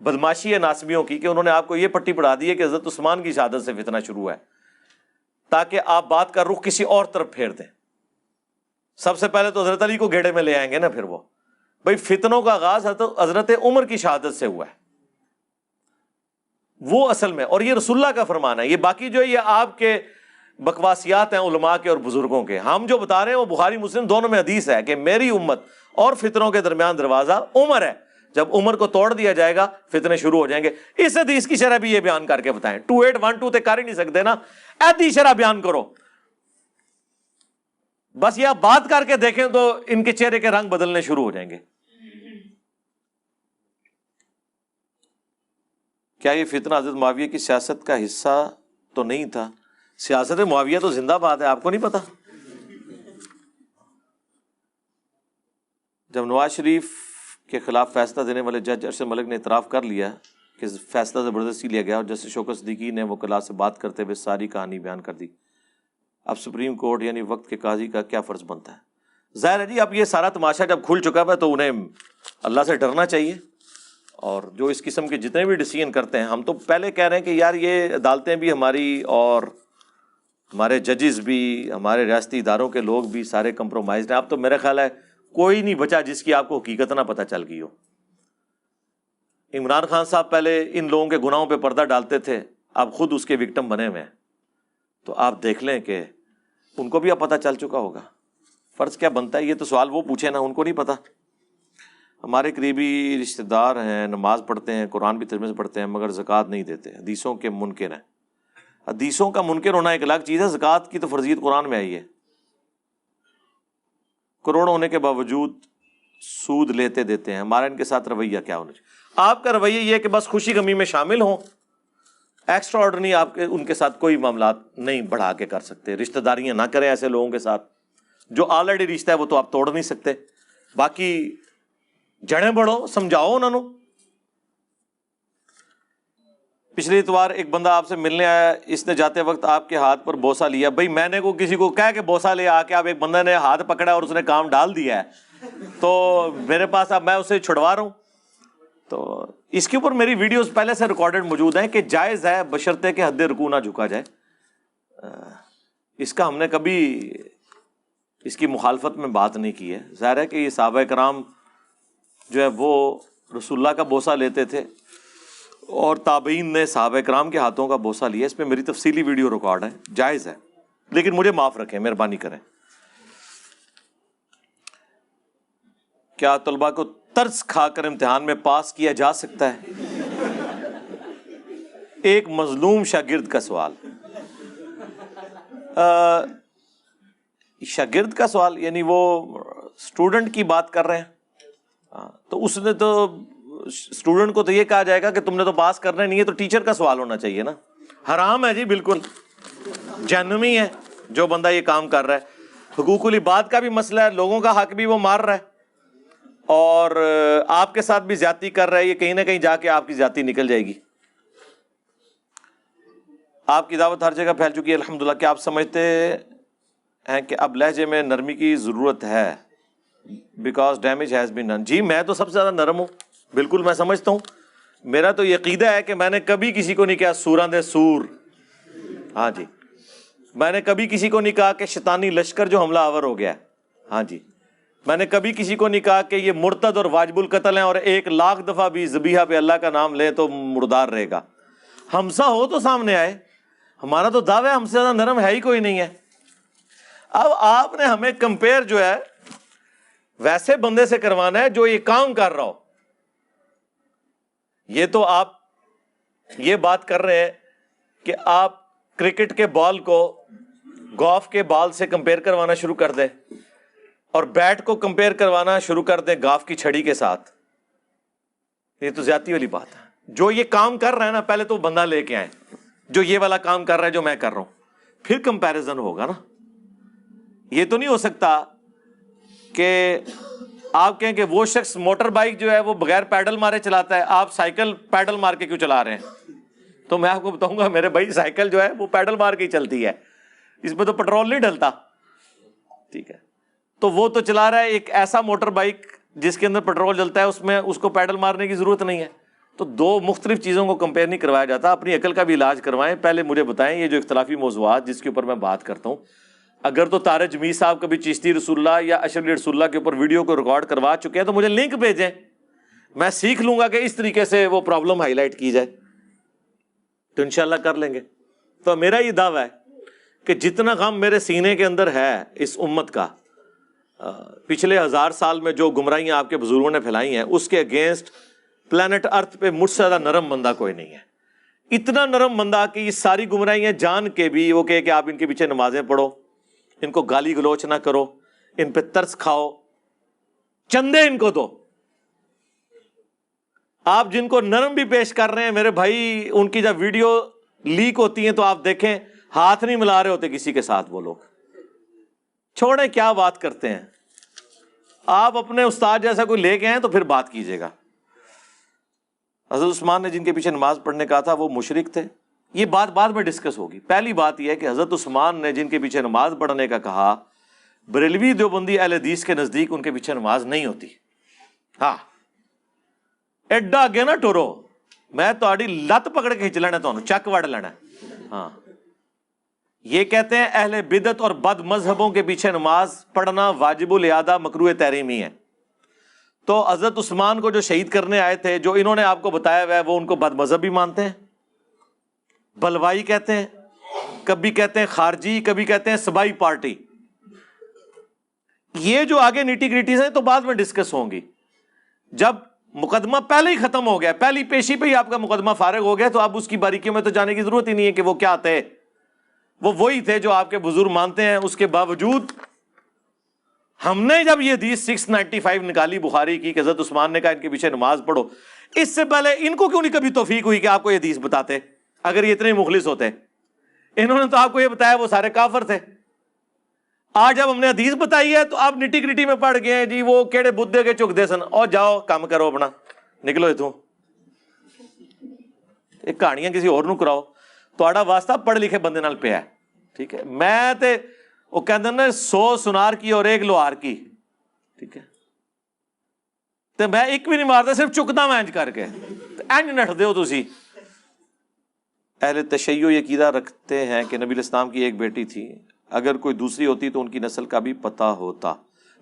A: بدماشی ہے ناصبیوں کی کہ انہوں نے آپ کو یہ پٹی پڑھا دی ہے کہ حضرت عثمان کی شہادت سے فتنہ شروع ہے, تاکہ آپ بات کا رخ کسی اور طرف پھیر دیں. سب سے پہلے تو حضرت علی کو گھیڑے میں لے آئیں گے نا, پھر وہ بھائی فتنوں کا آغاز حضرت عمر کی شہادت سے ہوا ہے وہ اصل میں, اور یہ رسول اللہ کا فرمان ہے. یہ باقی جو یہ آپ کے بکواسیات ہیں علماء کے اور بزرگوں کے. ہم جو بتا رہے ہیں وہ بخاری مسلم دونوں میں حدیث ہے کہ میری امت اور فتنوں کے درمیان دروازہ عمر ہے, جب عمر کو توڑ دیا جائے گا فتنے شروع ہو جائیں گے. اس حدیث کی شرح بھی یہ بیان کر کے بتائیں. 2812 تے کر ہی نہیں سکتے نا, ایدی شرح بیان کرو. بس یہ آپ بات کر کے دیکھیں تو ان کے چہرے کے رنگ بدلنے شروع ہو جائیں گے. کیا یہ فتنہ حضرت معاویہ کی سیاست کا حصہ تو نہیں تھا؟ سیاست معاویہ تو زندہ باد ہے, آپ کو نہیں پتا؟ جب نواز شریف کے خلاف فیصلہ دینے والے جج ارشد ملک نے اعتراف کر لیا کہ فیصلہ زبردستی لیا گیا, اور جسٹس شوکت صدیقی نے وکلاء سے بات کرتے ہوئے ساری کہانی بیان کر دی, اب سپریم کورٹ یعنی وقت کے قاضی کا کیا فرض بنتا ہے؟ ظاہر ہے جی اب یہ سارا تماشا جب کھل چکا ہے تو انہیں اللہ سے ڈرنا چاہیے. اور جو اس قسم کے جتنے بھی ڈیسیژن کرتے ہیں, ہم تو پہلے کہہ رہے ہیں کہ یار یہ عدالتیں بھی ہماری اور ہمارے ججز بھی, ہمارے ریاستی اداروں کے لوگ بھی سارے کمپرومائزڈ ہیں. اب تو میرا خیال ہے کوئی نہیں بچا جس کی آپ کو حقیقت نہ پتہ چل گئی ہو. عمران خان صاحب پہلے ان لوگوں کے گناہوں پہ پردہ ڈالتے تھے, اب خود اس کے وکٹم بنے ہوئے ہیں. تو آپ دیکھ لیں کہ ان کو بھی اب پتہ چل چکا ہوگا فرض کیا بنتا ہے. یہ تو سوال وہ پوچھے نا, ان کو نہیں پتا. ہمارے قریبی رشتہ دار ہیں, نماز پڑھتے ہیں, قرآن بھی ترجمے سے پڑھتے ہیں, مگر زکوٰۃ نہیں دیتے, حدیثوں کے منکر ہیں. حدیثوں کا منکر ہونا ایک الگ چیز ہے, زکوٰۃ کی تو فرضیت قرآن میں آئی ہے. کروڑ ہونے کے باوجود سود لیتے دیتے ہیں, ہمارا ان کے ساتھ رویہ کیا ہونا چاہیے؟ آپ کا رویہ یہ کہ بس خوشی غمی میں شامل ہوں, ایکسٹرا آرڈنری آپ کے ان کے ساتھ کوئی معاملات نہیں بڑھا کے کر سکتے. رشتہ داریاں نہ کریں ایسے لوگوں کے ساتھ, جو آلریڈی رشتہ ہے وہ تو آپ توڑ نہیں سکتے. باقی جڑیں بڑھو, سمجھاؤ انہوں نے. پچھلی اتوار ایک بندہ آپ سے ملنے آیا, اس نے جاتے وقت آپ کے ہاتھ پر بوسہ لیا. بھائی میں نے کسی کو کہا کہ بوسہ لے, آ کے آپ ایک بندے نے ہاتھ پکڑا اور اس نے کام ڈال دیا ہے. تو میرے پاس اب میں اسے چھڑوا رہا ہوں. تو اس کے اوپر میری ویڈیوز پہلے سے ریکارڈڈ موجود ہیں کہ جائز ہے بشرطے کہ حد رکوع نہ جھکا جائے. اس کا ہم نے کبھی اس کی مخالفت میں بات نہیں کی ہے. ظاہر ہے کہ یہ صحابہ کرام جو ہے وہ رسول اللہ کا بوسہ لیتے تھے اور تابعین نے صحابہ کرام کے ہاتھوں کا بوسہ لیا. اس پہ میری تفصیلی ویڈیو ریکارڈ ہے. جائز ہے لیکن مجھے معاف رکھیں, مہربانی کریں. کیا طلباء کو ترس کھا کر امتحان میں پاس کیا جا سکتا ہے؟ ایک مظلوم شاگرد کا سوال. شاگرد کا سوال یعنی وہ اسٹوڈنٹ کی بات کر رہے ہیں. تو اس نے تو اسٹوڈنٹ کو تو یہ کہا جائے گا کہ تم نے تو پاس کرنا نہیں ہے, تو ٹیچر کا سوال ہونا چاہیے نا. حرام ہے جی, بالکل جہنمی ہے جو بندہ یہ کام کر رہا ہے. حقوق العباد کا بھی مسئلہ ہے, لوگوں کا حق بھی وہ مار رہا ہے اور آپ کے ساتھ بھی زیادتی کر رہا ہے. یہ کہیں نہ کہیں جا کے آپ کی زیادتی نکل جائے گی. آپ کی دعوت ہر جگہ پھیل چکی ہے الحمدللہ. کہ آپ سمجھتے ہیں کہ اب لہجے میں نرمی کی ضرورت ہے because damage has been done? جی میں تو سب سے زیادہ نرم ہوں, بالکل میں سمجھتا ہوں. میرا تو یہ عقیدہ ہے کہ میں نے کبھی کسی کو نہیں کہا سوراں دے سور. ہاں جی, میں نے کبھی کسی کو نہیں کہا کہ شیطانی لشکر جو حملہ آور ہو گیا ہے. ہاں جی, میں نے کبھی کسی کو نہیں کہا کہ یہ مرتد اور واجب القتل ہیں اور 1,00,000 دفعہ بھی ذبیحہ پہ اللہ کا نام لیں تو مردار رہے گا. ہمسا ہو تو سامنے آئے. ہمارا تو دعویٰ ہے ہم سے زیادہ نرم ہے ہی کوئی نہیں ہے. اب آپ نے ہمیں کمپیئر جو ہے ویسے بندے سے کروانا ہے جو یہ کام کر رہا ہو. یہ تو آپ یہ بات کر رہے ہیں کہ آپ کرکٹ کے بال کو گولف کے بال سے کمپیئر کروانا شروع کر دیں اور بیٹ کو کمپیئر کروانا شروع کر دیں گولف کی چھڑی کے ساتھ. یہ تو زیادتی والی بات ہے. جو یہ کام کر رہا ہے نا, پہلے تو بندہ لے کے آئیں جو یہ والا کام کر رہا ہے جو میں کر رہا ہوں, پھر کمپیریزن ہوگا نا. یہ تو نہیں ہو سکتا کہ آپ کہیں کہ وہ شخص موٹر بائک جو ہے وہ بغیر پیڈل مارے چلاتا ہے, آپ سائیکل پیڈل مار کے کیوں چلا رہے ہیں؟ تو میں آپ کو بتاؤں گا میرے بھائی سائیکل جو ہے وہ پیڈل مار کے ہی چلتی ہے, اس میں تو پیٹرول نہیں ڈلتا. ٹھیک ہے, تو وہ تو چلا رہا ہے ایک ایسا موٹر بائک جس کے اندر پیٹرول جلتا ہے, اس میں اس کو پیڈل مارنے کی ضرورت نہیں ہے. تو دو مختلف چیزوں کو کمپیئر نہیں کروایا جاتا. اپنی عقل کا بھی علاج کروائیں. پہلے مجھے بتائیں یہ جو اختلافی موضوعات جس کے اوپر میں بات کرتا ہوں, اگر تو طارق جمیل صاحب کبھی چشتی رسول اللہ یا اشرف علی رسول اللہ کے اوپر ویڈیو کو ریکارڈ کروا چکے ہیں تو مجھے لنک بھیجیں, میں سیکھ لوں گا کہ اس طریقے سے وہ پرابلم ہائی لائٹ کی جائے, تو انشاءاللہ کر لیں گے. تو میرا یہ دعویٰ ہے کہ جتنا غم میرے سینے کے اندر ہے اس امت کا, پچھلے 1000 سال میں جو گمراہیاں آپ کے بزرگوں نے پھیلائی ہیں اس کے اگینسٹ پلانٹ ارتھ پہ مجھ سے زیادہ نرم بندہ کوئی نہیں ہے. اتنا نرم بندہ کہ یہ ساری گمراہیاں جان کے بھی وہ کہے کہ آپ ان کے پیچھے نمازیں پڑھو, ان کو گالی گلوچ نہ کرو, ان پہ ترس کھاؤ, چندے ان کو دو. آپ جن کو نرم بھی پیش کر رہے ہیں میرے بھائی, ان کی جب ویڈیو لیک ہوتی ہیں تو آپ دیکھیں ہاتھ نہیں ملا رہے ہوتے کسی کے ساتھ وہ لوگ. چھوڑیں کیا بات کرتے ہیں, آپ اپنے استاد جیسا کوئی لے کے آئیں تو پھر بات کیجیے گا. حضرت عثمان نے جن کے پیچھے نماز پڑھنے کہا تھا وہ مشرک تھے, یہ بات بعد میں ڈسکس ہوگی. پہلی بات یہ ہے کہ حضرت عثمان نے جن کے پیچھے نماز پڑھنے کا کہا, بریلوی دیوبندی اہل حدیث کے نزدیک ان کے پیچھے نماز نہیں ہوتی. ہاں ایڈا اگے نہ ٹورو, میں تہاڈی لت پکڑ کے کھچ لینا, تمہیں چک وڑ لینا. ہاں یہ کہتے ہیں اہل بدعت اور بد مذہبوں کے پیچھے نماز پڑھنا واجب الاعادہ مکروہ تحریمی ہے. تو حضرت عثمان کو جو شہید کرنے آئے تھے, جو انہوں نے آپ کو بتایا ہوا ہے, وہ ان کو بد مذہب بھی مانتے ہیں, بلوائی کہتے ہیں, کبھی کہتے ہیں خارجی, کبھی کہتے ہیں سبائی پارٹی. یہ جو آگے نیٹی گریٹیز ہیں تو بعد میں ڈسکس ہوں گی. جب مقدمہ پہلے ہی ختم ہو گیا, پہلی پیشی پہ ہی آپ کا مقدمہ فارغ ہو گیا, تو اب اس کی باریکیوں میں تو جانے کی ضرورت ہی نہیں ہے کہ وہ کیا تھے. وہ وہی تھے جو آپ کے بزرگ مانتے ہیں. اس کے باوجود ہم نے جب یہ حدیث 695 نکالی بخاری کی کہ حضرت عثمان نے کہا ان کے پیچھے نماز پڑھو, اس سے پہلے ان کو کیوں نہیں کبھی توفیق ہوئی کہ آپ کو یہ حدیث بتاتے, اگر یہ اتنے مخلص ہوتے. انہوں نے تو آپ کو یہ بتایا وہ سارے کافر تھے. آج جب ہم نے حدیث بتائی ہے تو آپ نٹی گریٹی میں پڑھ گئے ہیں جی وہ کیڑے بدھے کے چک دے سن, اور جاؤ کام کرو اپنا, نکلو اتوں. ایک کہانیاں کسی اور نو کراؤ, تہاڈا واسطہ پڑھ لکھے بندے نال پیا ہے. ٹھیک ہے, میں تے وہ کہتے ہیں نا 100 سنار کی اور 1 لوہار کی. ٹھیک ہے, تے میں ایک بھی نہیں مارتا, صرف چکتا میں انج کر کے انج نٹدے ہو تسی. اہل تشیع یہ عقیدہ رکھتے ہیں کہ نبی الاسلام کی ایک بیٹی تھی, اگر کوئی دوسری ہوتی تو ان کی نسل کا بھی پتہ ہوتا.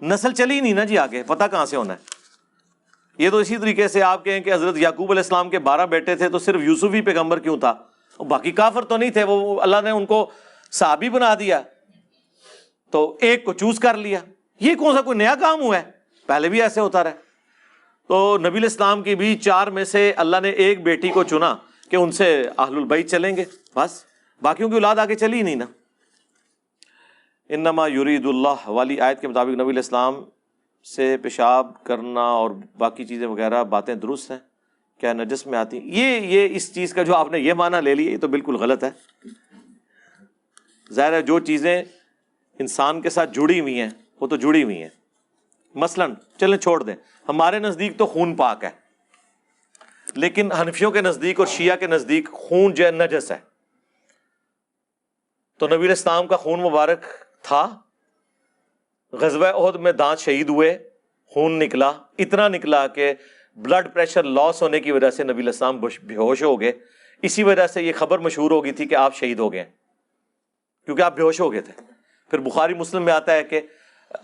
A: نسل چلی نہیں نا جی آگے, پتہ کہاں سے ہونا ہے؟ یہ تو اسی طریقے سے آپ کہیں کہ حضرت یعقوب علیہ السلام کے 12 بیٹے تھے تو صرف یوسف ہی پیغمبر کیوں تھا؟ باقی کافر تو نہیں تھے, وہ اللہ نے ان کو صحابی بنا دیا تو ایک کو چوز کر لیا. یہ کون سا کوئی نیا کام ہوا ہے؟ پہلے بھی ایسے ہوتا رہا. تو نبی علیہ السلام کی بھی 4 میں سے اللہ نے ایک بیٹی کو چنا کہ ان سے اہل البیت چلیں گے, بس باقیوں کی اولاد آگے چلی نہیں نا. انما یرید اللہ والی آیت کے مطابق نبی علیہ السلام سے پیشاب کرنا اور باقی چیزیں وغیرہ باتیں درست ہیں کیا نجس میں آتی؟ یہ اس چیز کا جو آپ نے یہ معنی لے لیا یہ تو بالکل غلط ہے. ظاہر ہے جو چیزیں انسان کے ساتھ جڑی ہوئی ہیں وہ تو جڑی ہوئی ہیں. مثلاً چلیں چھوڑ دیں, ہمارے نزدیک تو خون پاک ہے, لیکن حنفیوں کے نزدیک اور شیعہ کے نزدیک خون جو ہے نجس ہے. تو نبی علیہ السلام کا خون مبارک تھا, غزوہ احد میں دانت شہید ہوئے, خون نکلا, اتنا نکلا کہ بلڈ پریشر لاس ہونے کی وجہ سے نبی علیہ السلام بے ہوش ہو گئے. اسی وجہ سے یہ خبر مشہور ہو گئی تھی کہ آپ شہید ہو گئے کیونکہ آپ بے ہوش ہو گئے تھے. پھر بخاری مسلم میں آتا ہے کہ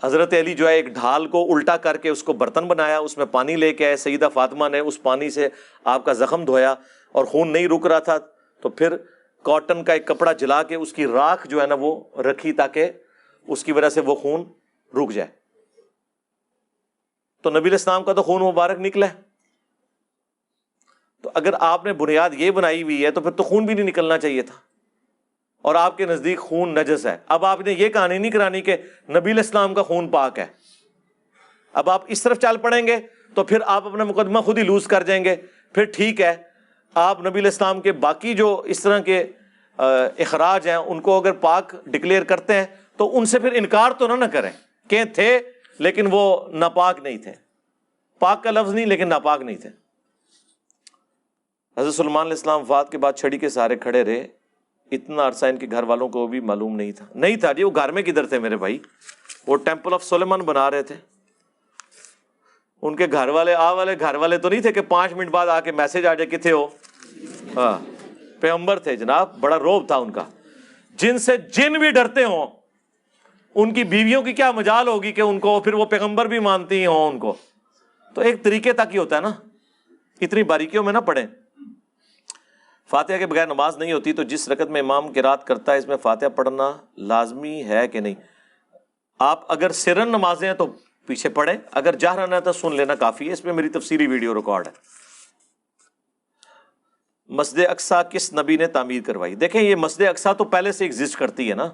A: حضرت علی جو ہے ایک ڈھال کو الٹا کر کے اس کو برتن بنایا, اس میں پانی لے کے آئے, سیدہ فاطمہ نے اس پانی سے آپ کا زخم دھویا اور خون نہیں رک رہا تھا تو پھر کاٹن کا ایک کپڑا جلا کے اس کی راکھ جو ہے نا وہ رکھی تاکہ اس کی وجہ سے وہ خون رک جائے. تو نبی علیہ السلام کا تو خون مبارک نکلا ہے. تو اگر آپ نے بنیاد یہ بنائی ہوئی ہے تو پھر تو خون بھی نہیں نکلنا چاہیے تھا, اور آپ کے نزدیک خون نجس ہے. اب آپ نے یہ کہانی نہیں کرانی کہ نبی علیہ السلام کا خون پاک ہے. اب آپ اس طرف چال پڑیں گے تو پھر آپ اپنا مقدمہ خود ہی لوز کر جائیں گے. پھر ٹھیک ہے, آپ نبی علیہ السلام کے باقی جو اس طرح کے اخراج ہیں ان کو اگر پاک ڈکلیئر کرتے ہیں تو ان سے پھر انکار تو نہ کریں کہ تھے لیکن وہ ناپاک نہیں تھے. پاک کا لفظ نہیں لیکن ناپاک نہیں تھے. حضرت سلمان علیہ السلام وفات کے بعد چھڑی کے سہارے کھڑے رہے. اتنا عرصہ ان کے گھر والوں کو بھی معلوم نہیں تھا جی وہ گھر میں کدھر تھے میرے بھائی. وہ ٹیمپل آف سلیمان بنا رہے تھے. ان کے گھر والے تو نہیں تھے کہ 5 منٹ بعد آ کے میسج آ جائے کتنے ہو. ہاں پیغمبر تھے جناب, بڑا روب تھا ان کا. جن سے جن بھی ڈرتے ہوں ان کی بیویوں کی کیا مجال ہوگی کہ ان کو پھر وہ پیغمبر بھی مانتی ہوں ان کو. تو ایک طریقے تک ہی ہوتا ہے نا, اتنی باریکیوں میں نہ پڑھیں. فاتحہ کے بغیر نماز نہیں ہوتی, تو جس رکعت میں امام قرات کرتا ہے اس میں فاتحہ پڑھنا لازمی ہے کہ نہیں؟ آپ اگر سرن نمازیں ہیں تو پیچھے پڑھیں, اگر جہرن ہے تو سن لینا کافی ہے. اس میں میری تفصیلی ویڈیو ریکارڈ ہے. مسجد اقصی کس نبی نے تعمیر کروائی؟ دیکھیں یہ مسجد اقصی تو پہلے سے ایگزسٹ کرتی ہے نا.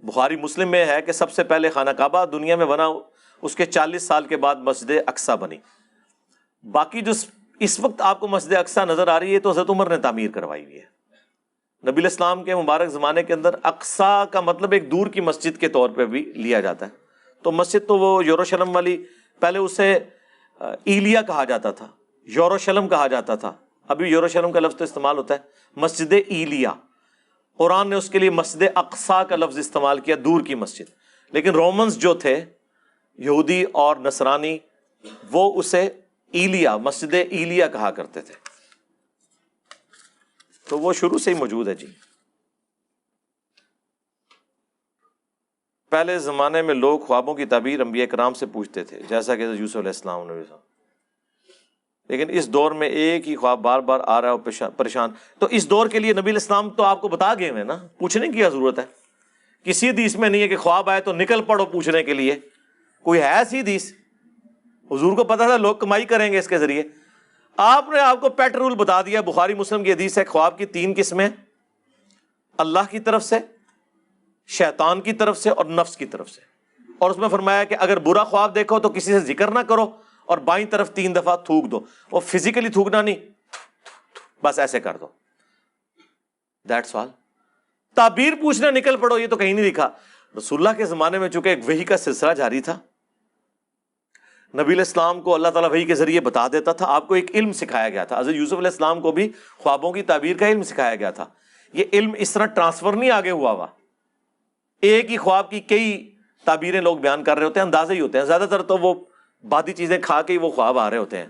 A: بخاری مسلم میں ہے کہ سب سے پہلے خانہ کعبہ دنیا میں بنا, اس کے 40 سال کے بعد مسجد اقصی بنی. باقی جو اس وقت آپ کو مسجد اقصی نظر آ رہی ہے تو حضرت عمر نے تعمیر کروائی ہوئی ہے. نبی علیہ السلام کے مبارک زمانے کے اندر اقصی کا مطلب ایک دور کی مسجد کے طور پہ بھی لیا جاتا ہے. تو مسجد تو وہ یروشلم والی, پہلے اسے ایلیا کہا جاتا تھا, یروشلم کہا جاتا تھا. ابھی یروشلم کا لفظ تو استعمال ہوتا ہے مسجد ایلیا. قرآن نے اس کے لیے مسجد اقصی کا لفظ استعمال کیا, دور کی مسجد. لیکن رومنز جو تھے یہودی اور نصرانی وہ اسے ایلیا, مسجد ایلیا کہا کرتے تھے. تو وہ شروع سے ہی موجود ہے جی. پہلے زمانے میں لوگ خوابوں کی تعبیر انبیاء کرام سے پوچھتے تھے جیسا کہ یوسف علیہ السلام نے, لیکن اس دور میں ایک ہی خواب بار بار آ رہا ہے اور پریشان. تو اس دور کے لیے نبی علیہ السلام تو آپ کو بتا گئے ہیں نا, پوچھنے کی کیا ضرورت ہے؟ کسی حدیث میں نہیں ہے کہ خواب آئے تو نکل پڑو پوچھنے کے لیے. کوئی ہے ایسی حدیث؟ حضور کو پتا تھا لوگ کمائی کریں گے اس کے ذریعے. آپ نے آپ کو پیٹ رول بتا دیا. بخاری مسلم کی حدیث ہے خواب کی 3 قسمیں, اللہ کی طرف سے, شیطان کی طرف سے اور نفس کی طرف سے. اور اس میں فرمایا کہ اگر برا خواب دیکھو تو کسی سے ذکر نہ کرو اور بائیں طرف 3 دفعہ تھوک دو. اور فزیکلی تھوکنا نہیں, بس ایسے کر دو. That's all. تعبیر پوچھنا نکل پڑو یہ تو کہیں نہیں لکھا. رسول اللہ کے زمانے میں چونکہ ایک وحی کا سلسلہ جاری تھا, نبی علیہ السلام کو اللہ تعالیٰ وحی کے ذریعے بتا دیتا تھا. آپ کو ایک علم سکھایا گیا تھا. حضرت یوسف علیہ السلام کو بھی خوابوں کی تعبیر کا علم سکھایا گیا تھا. یہ علم اس طرح ٹرانسفر نہیں آگے ہوا. ایک ہی خواب کی کئی تعبیریں لوگ بیان کر رہے ہوتے ہیں, اندازے ہی ہوتے ہیں. زیادہ تر تو وہ بادی چیزیں کھا کے ہی وہ خواب آ رہے ہوتے ہیں.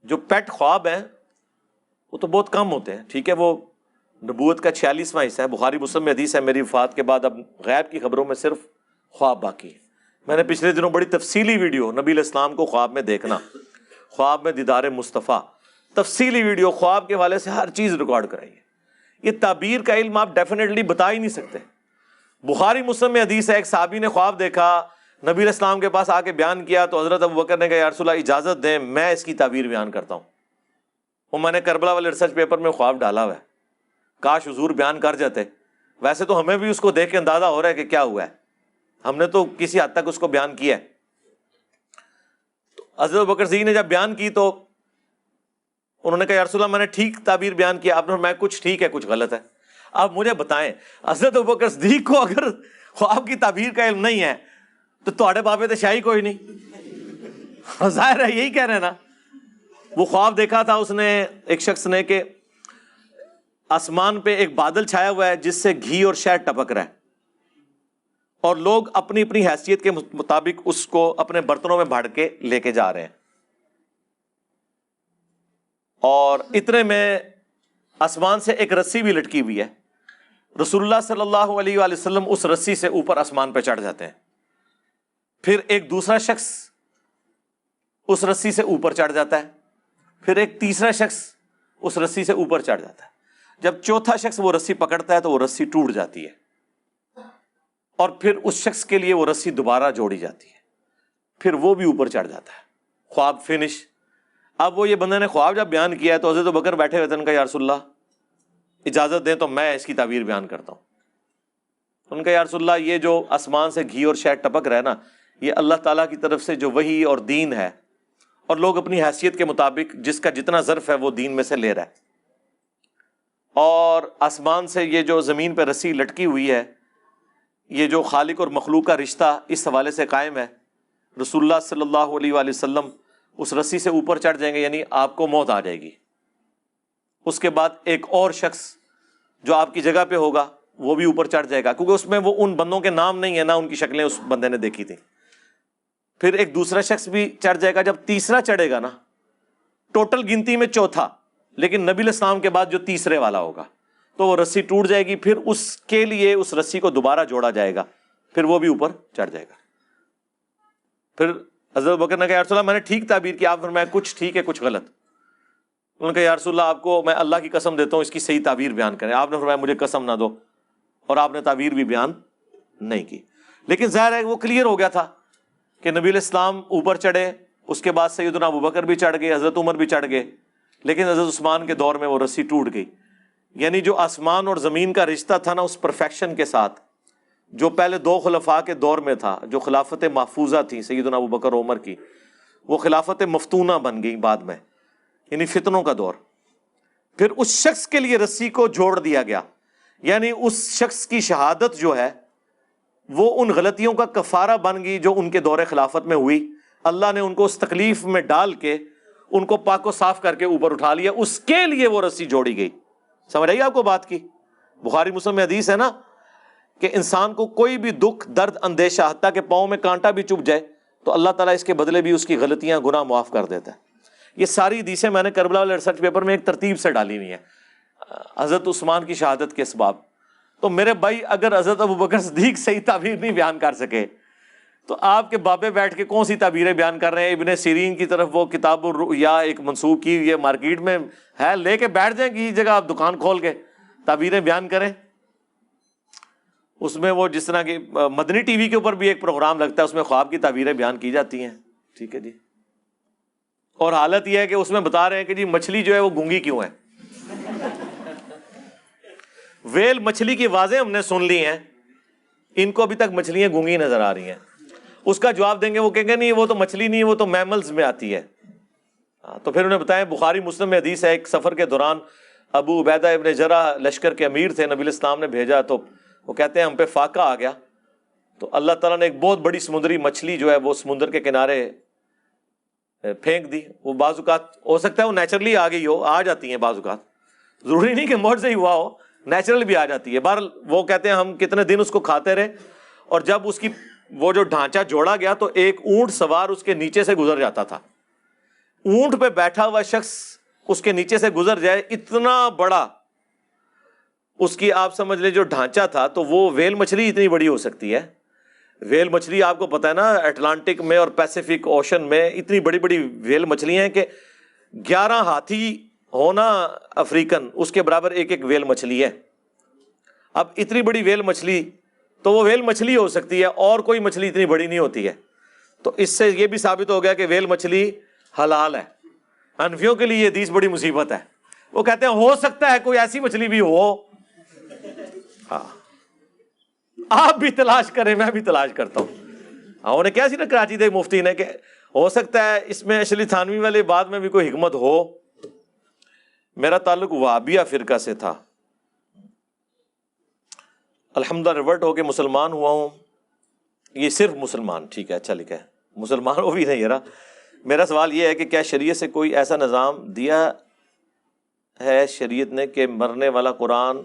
A: جو پیٹ خواب ہیں وہ تو بہت کم ہوتے ہیں، ٹھیک ہے، وہ نبوت کا 46واں حصہ ہے، بخاری مسلم میں حدیث ہے میری وفات کے بعد اب غیب کی خبروں میں صرف خواب باقی ہے۔ میں نے پچھلے دنوں بڑی تفصیلی ویڈیو نبی علیہ السلام کو خواب میں دیکھنا، خواب میں دیدار مصطفیٰ، تفصیلی ویڈیو خواب کے حوالے سے ہر چیز ریکارڈ کرائی ہے۔ یہ تعبیر کا علم آپ ڈیفینیٹلی بتا ہی نہیں سکتے۔ بخاری مسلم میں حدیث ہے، ایک صحابی نے خواب دیکھا، نبی علیہ السلام کے پاس آ کے بیان کیا تو حضرت ابوبکر نے کہا یا رسول اللہ اجازت دیں میں اس کی تعبیر بیان کرتا ہوں۔ وہ میں نے کربلا والے ریسرچ پیپر میں خواب ڈالا ہوا ہے، کاش حضور بیان کر جاتے۔ ویسے تو ہمیں بھی اس کو دیکھ کے اندازہ ہو رہا ہے کہ کیا ہوا ہے، ہم نے تو کسی حد تک اس کو بیان کیا ہے۔ تو حضرت ابوبکر صدیق نے جب بیان کی تو انہوں نے کہا یا رسول اللہ میں نے ٹھیک تعبیر بیان کیا؟ آپ نے فرمایا کچھ ٹھیک ہے کچھ غلط ہے۔ آپ مجھے بتائیں حضرت ابوبکر صدیق کو اگر خواب کی تعبیر کا علم نہیں ہے تو تھوڑے بابے تو شاہی کوئی نہیں، ظاہر ہے یہی کہہ رہے ہیں نا۔ وہ خواب دیکھا تھا اس نے، ایک شخص نے، کہ آسمان پہ ایک بادل چھایا ہوا ہے جس سے گھی اور شہد ٹپک رہا ہے، اور لوگ اپنی اپنی حیثیت کے مطابق اس کو اپنے برتنوں میں بھر کے لے کے جا رہے ہیں، اور اتنے میں آسمان سے ایک رسی بھی لٹکی ہوئی ہے۔ رسول اللہ صلی اللہ علیہ وآلہ وسلم اس رسی سے اوپر آسمان پہ چڑھ جاتے ہیں، پھر ایک دوسرا شخص اس رسی سے اوپر چڑھ جاتا ہے، پھر ایک تیسرا شخص اس رسی سے اوپر چڑھ جاتا ہے۔ جب چوتھا شخص وہ رسی پکڑتا ہے تو وہ رسی ٹوٹ جاتی ہے، اور پھر اس شخص کے لیے وہ رسی دوبارہ جوڑی جاتی ہے، پھر وہ بھی اوپر چڑھ جاتا ہے، خواب فنش۔ اب وہ یہ بندے نے خواب جب بیان کیا ہے تو حضرت ابوبکر بیٹھے ہوئے تھے، ان کا یا رسول اللہ اجازت دیں تو میں اس کی تعبیر بیان کرتا ہوں۔ ان کا یا رسول اللہ یہ جو آسمان سے گھی اور شہد ٹپک رہا ہے نا، یہ اللہ تعالیٰ کی طرف سے جو وحی اور دین ہے، اور لوگ اپنی حیثیت کے مطابق جس کا جتنا ظرف ہے وہ دین میں سے لے رہا ہے، اور آسمان سے یہ جو زمین پہ رسی لٹکی ہوئی ہے، یہ جو خالق اور مخلوق کا رشتہ اس حوالے سے قائم ہے۔ رسول اللہ صلی اللہ علیہ وآلہ وسلم اس رسی سے اوپر چڑھ جائیں گے، یعنی آپ کو موت آ جائے گی، اس کے بعد ایک اور شخص جو آپ کی جگہ پہ ہوگا وہ بھی اوپر چڑھ جائے گا، کیونکہ اس میں وہ ان بندوں کے نام نہیں ہے نہ ان کی شکلیں اس بندے نے دیکھی تھی۔ پھر ایک دوسرا شخص بھی چڑھ جائے گا، جب تیسرا چڑھے گا نا، ٹوٹل گنتی میں چوتھا، لیکن نبی علیہ السلام کے بعد جو تیسرے والا ہوگا تو وہ رسی ٹوٹ جائے گی، پھر اس کے لیے اس رسی کو دوبارہ جوڑا جائے گا، پھر وہ بھی اوپر چڑھ جائے گا۔ پھر حضرت بکر نے کہا یا رسول اللہ میں نے ٹھیک تعبیر کی؟ آپ فرمایا کچھ ٹھیک ہے کچھ غلط۔ انہوں نے کہا یا رسول اللہ آپ کو میں اللہ کی قسم دیتا ہوں اس کی صحیح تعبیر بیان کریں۔ آپ نے فرمایا مجھے قسم نہ دو، اور آپ نے تعبیر بھی بیان نہیں کی۔ لیکن ظاہر ہے وہ کلیئر ہو گیا تھا کہ نبی علیہ السلام اوپر چڑھے، اس کے بعد سیدنا ابوبکر بھی چڑھ گئے، حضرت عمر بھی چڑھ گئے، لیکن حضرت عثمان کے دور میں وہ رسی ٹوٹ گئی۔ یعنی جو آسمان اور زمین کا رشتہ تھا نا، اس پرفیکشن کے ساتھ جو پہلے دو خلفاء کے دور میں تھا، جو خلافت محفوظہ تھی سیدنا ابوبکر و عمر کی، وہ خلافت مفتونہ بن گئی بعد میں، یعنی فتنوں کا دور۔ پھر اس شخص کے لیے رسی کو جوڑ دیا گیا، یعنی اس شخص کی شہادت جو ہے وہ ان غلطیوں کا کفارہ بن گئی جو ان کے دور خلافت میں ہوئی۔ اللہ نے ان کو اس تکلیف میں ڈال کے ان کو پاک و صاف کر کے اوپر اٹھا لیا، اس کے لیے وہ رسی جوڑی گئی۔ سمجھ آئیے آپ کو بات کی؟ بخاری مسلم میں حدیث ہے نا کہ انسان کو کوئی بھی دکھ درد اندیشہ، حتیٰ کہ پاؤں میں کانٹا بھی چبھ جائے تو اللہ تعالیٰ اس کے بدلے بھی اس کی غلطیاں گناہ معاف کر دیتا ہے۔ یہ ساری حدیثیں میں نے کربلا والے ریسرچ پیپر میں ایک ترتیب سے ڈالی ہوئی ہیں حضرت عثمان کی شہادت کے اسباب۔ تو میرے بھائی اگر حضرت ابوبکر صدیق صحیح تعبیر نہیں بیان کر سکے تو آپ کے بابے بیٹھ کے کون سی تعبیریں بیان کر رہے ہیں؟ ابن سیرین کی طرف وہ کتاب الرؤیا ایک منسوخ کی ہوئی ہے، مارکیٹ میں ہے، لے کے بیٹھ جائیں کسی جگہ، آپ دکان کھول کے تعبیریں بیان کریں۔ اس میں وہ جس طرح کی مدنی ٹی وی کے اوپر بھی ایک پروگرام لگتا ہے، اس میں خواب کی تعبیریں بیان کی جاتی ہیں، ٹھیک ہے جی۔ اور حالت یہ ہے کہ اس میں بتا رہے ہیں کہ جی مچھلی جو ہے وہ گونگی کیوں ہے۔ ویل مچھلی کی آوازیں ہم نے سن لی ہیں، ان کو ابھی تک مچھلیاں گونگی نظر آ رہی ہیں۔ اس کا جواب دیں گے، وہ کہیں گے نہیں وہ تو مچھلی نہیں، وہ تو میملز میں آتی ہے۔ تو پھر انہیں بتائیں، بخاری مسلم میں حدیث ہے، ایک سفر کے دوران ابو عبیدہ ابن جرح لشکر کے امیر تھے، نبی علیہ السلام نے بھیجا تو وہ کہتے ہیں ہم پہ فاقہ آ گیا، تو اللہ تعالیٰ نے ایک بہت بڑی سمندری مچھلی جو ہے وہ سمندر کے کنارے پھینک دی۔ وہ بعض اوقات ہو سکتا ہے وہ نیچرلی آ گئی ہو، آ جاتی ہیں بعض اوقات، ضروری نہیں کہ معجزہ ہی ہوا ہو، نیچرل بھی آ جاتی ہے۔ بہرحال وہ کہتے ہیں ہم کتنے دن اس کو کھاتے رہے، اور جب اس کی وہ جو ڈھانچہ جوڑا گیا تو ایک اونٹ سوار اس کے نیچے سے گزر جاتا تھا۔ اونٹ پہ بیٹھا ہوا شخص اس کے نیچے سے گزر جائے، اتنا بڑا اس کی آپ سمجھ لیں جو ڈھانچہ تھا، تو وہ ویل مچھلی اتنی بڑی ہو سکتی ہے. ویل مچھلی آپ کو پتا ہے نا، اٹلانٹک میں اور پیسیفک اوشن میں اتنی بڑی بڑی ویل مچھلیاں ہیں کہ 11 ہاتھی ہونا افریقن اس کے برابر ایک ایک ویل مچھلی ہے. اب اتنی بڑی ویل مچھلی، تو وہ ویل مچھلی ہو سکتی ہے اور کوئی مچھلی اتنی بڑی نہیں ہوتی ہے. تو اس سے یہ بھی ثابت ہو گیا کہ ویل مچھلی حلال ہے. حنفیوں کے لیے یہ حدیث بڑی مصیبت ہے. وہ کہتے ہیں ہو سکتا ہے کوئی ایسی مچھلی بھی ہو. ہاں آپ بھی تلاش کریں، میں بھی تلاش کرتا ہوں. انہوں نے کیا سی نا کراچی دے مفتی نے کہ ہو سکتا ہے اس میں اشلی تھانوی والے بات میں بھی کوئی حکمت ہو. میرا تعلق وہابیہ فرقہ سے تھا، الحمدللہ ریورٹ ہو کے مسلمان ہوا ہوں. یہ صرف مسلمان، ٹھیک ہے، اچھا لکھا ہے، مسلمان وہ بھی نہیں ہے. میرا سوال یہ ہے کہ کیا شریعت سے کوئی ایسا نظام دیا ہے شریعت نے کہ مرنے والا قرآن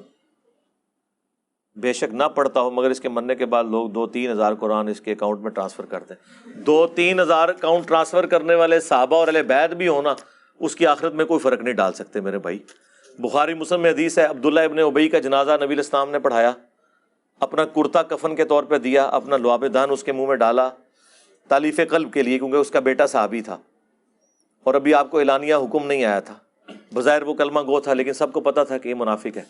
A: بے شک نہ پڑھتا ہو مگر اس کے مرنے کے بعد لوگ 2-3 ہزار قرآن اس کے اکاؤنٹ میں ٹرانسفر کرتے ہیں. 2-3 ہزار اکاؤنٹ ٹرانسفر کرنے والے صحابہ اور اہل بیت بھی ہونا، اس کی آخرت میں کوئی فرق نہیں ڈال سکتے میرے بھائی. بخاری مسلم میں حدیث ہے، عبداللہ ابن ابی کا جنازہ نبی علیہ السلام نے پڑھایا، اپنا کرتا کفن کے طور پہ دیا، اپنا لعاب دہن اس کے منہ میں ڈالا تالیف قلب کے لیے، کیونکہ اس کا بیٹا صحابی تھا اور ابھی آپ کو اعلانیہ حکم نہیں آیا تھا. بظاہر وہ کلمہ گو تھا لیکن سب کو پتا تھا کہ یہ منافق ہے.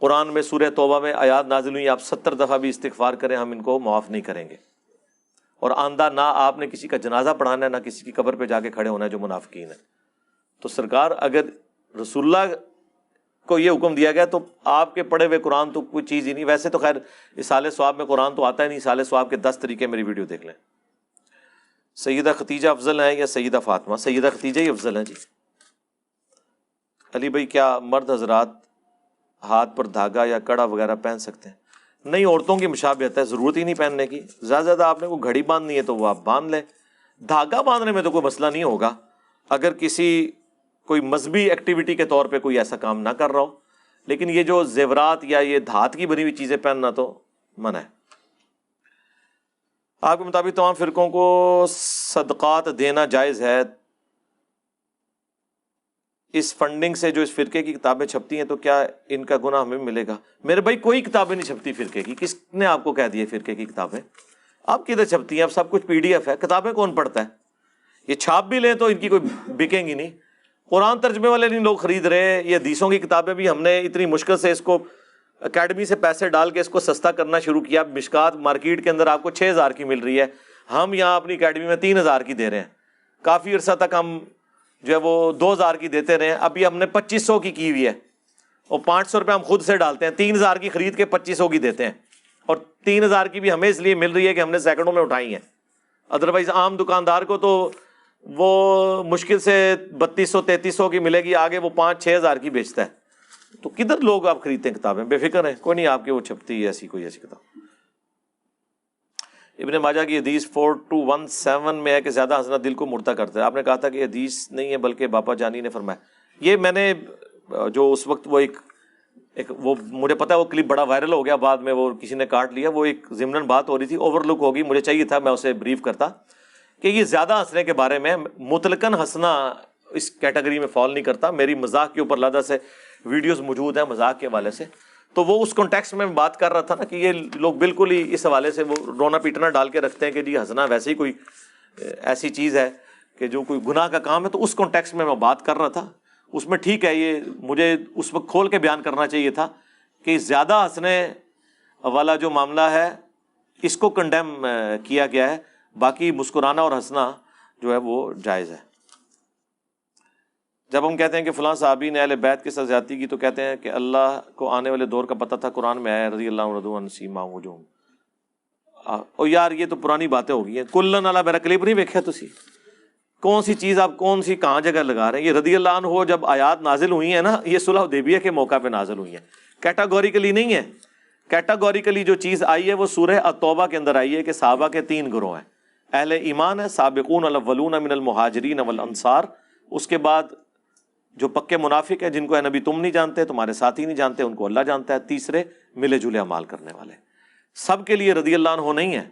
A: قرآن میں سورہ توبہ میں آیات نازل ہوئی، آپ 70 دفعہ بھی استغفار کریں ہم ان کو معاف نہیں کریں گے. اور آندہ نہ آپ نے کسی کا جنازہ پڑھانا ہے نہ کسی کی قبر پہ جا کے کھڑے ہونا ہے جو منافقین ہے. تو سرکار اگر رسول اللہ کو یہ حکم دیا گیا تو آپ کے پڑھے ہوئے قرآن تو کوئی چیز ہی نہیں. ویسے تو خیر اصالہ ثواب میں قرآن تو آتا ہی نہیں، اصالہ ثواب کے 10 طریقے میری ویڈیو دیکھ لیں. سیدہ خدیجہ افضل ہیں یا سیدہ فاطمہ؟ سیدہ خدیجہ ہی افضل ہیں جی. علی بھائی کیا مرد حضرات ہاتھ پر دھاگا یا کڑا وغیرہ پہن سکتے ہیں؟ نہیں، عورتوں کی مشابہت ہے، ضرورت ہی نہیں پہننے کی. زیادہ سے زیادہ آپ نے کوئی گھڑی باندھنی ہے تو وہ آپ باندھ لیں. دھاگا باندھنے میں تو کوئی مسئلہ نہیں ہوگا اگر کسی کوئی مذہبی ایکٹیویٹی کے طور پہ کوئی ایسا کام نہ کر رہا ہو. لیکن یہ جو زیورات یا یہ دھات کی بنی ہوئی چیزیں پہننا تو منع ہے. آپ کے مطابق تمام فرقوں کو صدقات دینا جائز ہے. اس فنڈنگ سے جو اس فرقے کی کتابیں چھپتی ہیں تو کیا ان کا گناہ ہمیں ملے گا؟ میرے بھائی کوئی کتابیں نہیں چھپتی فرقے کی. کس نے آپ کو کہہ دیا فرقے کی کتابیں؟ آپ کدھر چھپتی ہیں؟ اب سب کچھ PDF ہے، کتابیں کون پڑھتا ہے؟ یہ چھاپ بھی لیں تو ان کی کوئی بکیں گی نہیں. قرآن ترجمے والے نہیں لوگ خرید رہے. یہ حدیثوں کی کتابیں بھی ہم نے اتنی مشکل سے اس کو اکیڈمی سے پیسے ڈال کے اس کو سستا کرنا شروع کیا. مشکات مارکیٹ کے اندر آپ کو 6,000 کی مل رہی ہے، ہم یہاں اپنی اکیڈمی میں 3,000 کی دے رہے ہیں. کافی عرصہ تک ہم جو ہے وہ 2,000 کی دیتے رہے ہیں. ابھی ہم نے 2,500 کی ہوئی ہے اور 500 روپے ہم خود سے ڈالتے ہیں. 3,000 کی خرید کے 2,500 کی دیتے ہیں اور 3,000 کی بھی ہمیں اس لیے مل رہی ہے کہ ہم نے سیکنڈوں میں اٹھائی ہیں. ادروائز عام دکاندار کو تو وہ مشکل سے 3,200-3,300 کی ملے گی، آگے وہ 5,000-6,000 کی بیچتا ہے. تو کدھر لوگ آپ خریدتے ہیں کتابیں؟ بے فکر ہیں، کوئی نہیں آپ کے وہ چھپتی ہے ایسی کوئی ایسی کتاب. ابن ماجہ کی حدیث 4217 میں ہے کہ زیادہ ہنسنا دل کو مردہ کرتا ہے. آپ نے کہا تھا کہ حدیث نہیں ہے بلکہ باپا جانی نے فرمایا. یہ میں نے جو اس وقت وہ ایک وہ مجھے پتا ہے وہ کلپ بڑا وائرل ہو گیا، بعد میں وہ کسی نے کاٹ لیا. وہ ایک ضمناً بات ہو رہی تھی، اوور لک ہوگی، مجھے چاہیے تھا میں اسے بریف کرتا کہ یہ زیادہ ہنسنے کے بارے میں. مطلقاً ہنسنا اس کیٹیگری میں فال نہیں کرتا. میری مذاق کے اوپر علیحدہ سے ویڈیوز موجود ہیں مذاق کے حوالے سے. تو وہ اس کانٹیکسٹ میں بات کر رہا تھا نا کہ یہ لوگ بالکل ہی اس حوالے سے وہ رونا پیٹنا ڈال کے رکھتے ہیں کہ جی ہنسنا ویسے ہی کوئی ایسی چیز ہے کہ جو کوئی گناہ کا کام ہے. تو اس کانٹیکسٹ میں بات کر رہا تھا. اس میں ٹھیک ہے، یہ مجھے اس وقت کھول کے بیان کرنا چاہیے تھا کہ زیادہ ہنسنے والا جو معاملہ ہے اس کو کنڈیم کیا گیا ہے. باقی مسکرانا اور ہنسنا جو ہے وہ جائز ہے. جب ہم کہتے ہیں کہ فلاں صحابی نے اہل بیت کے ساتھ زیادتی کی تو کہتے ہیں کہ اللہ کو آنے والے دور کا پتہ تھا، قرآن میں آیا رضی اللہ عنہ عن سیماہم وجوہہم. او یار یہ تو پرانی باتیں ہو گئی ہیں. کلن والا میرا کلپ نہیں دیکھا تسی؟ کون سی چیز آپ کون سی کہاں جگہ لگا رہے ہیں؟ یہ رضی اللہ عنہ جب آیات نازل ہوئی ہیں نا، یہ صلح حدیبیہ کے موقع پہ نازل ہوئی ہیں، کیٹاگوریکلی نہیں ہے. کیٹاگوریکلی جو چیز آئی ہے وہ سورہ التوبہ کے اندر آئی ہے کہ صحابہ کے 3 گروہ ہیں. اہل ایمان ہے، سابقون الاولون من المہاجرین والانصار. اس کے بعد جو پکے منافق ہیں جن کو اے نبی تم نہیں جانتے، تمہارے ساتھی نہیں جانتے، ان کو اللہ جانتا ہے. تیسرے ملے جلے اعمال کرنے والے. سب کے لیے رضی اللہ عنہ نہیں ہے.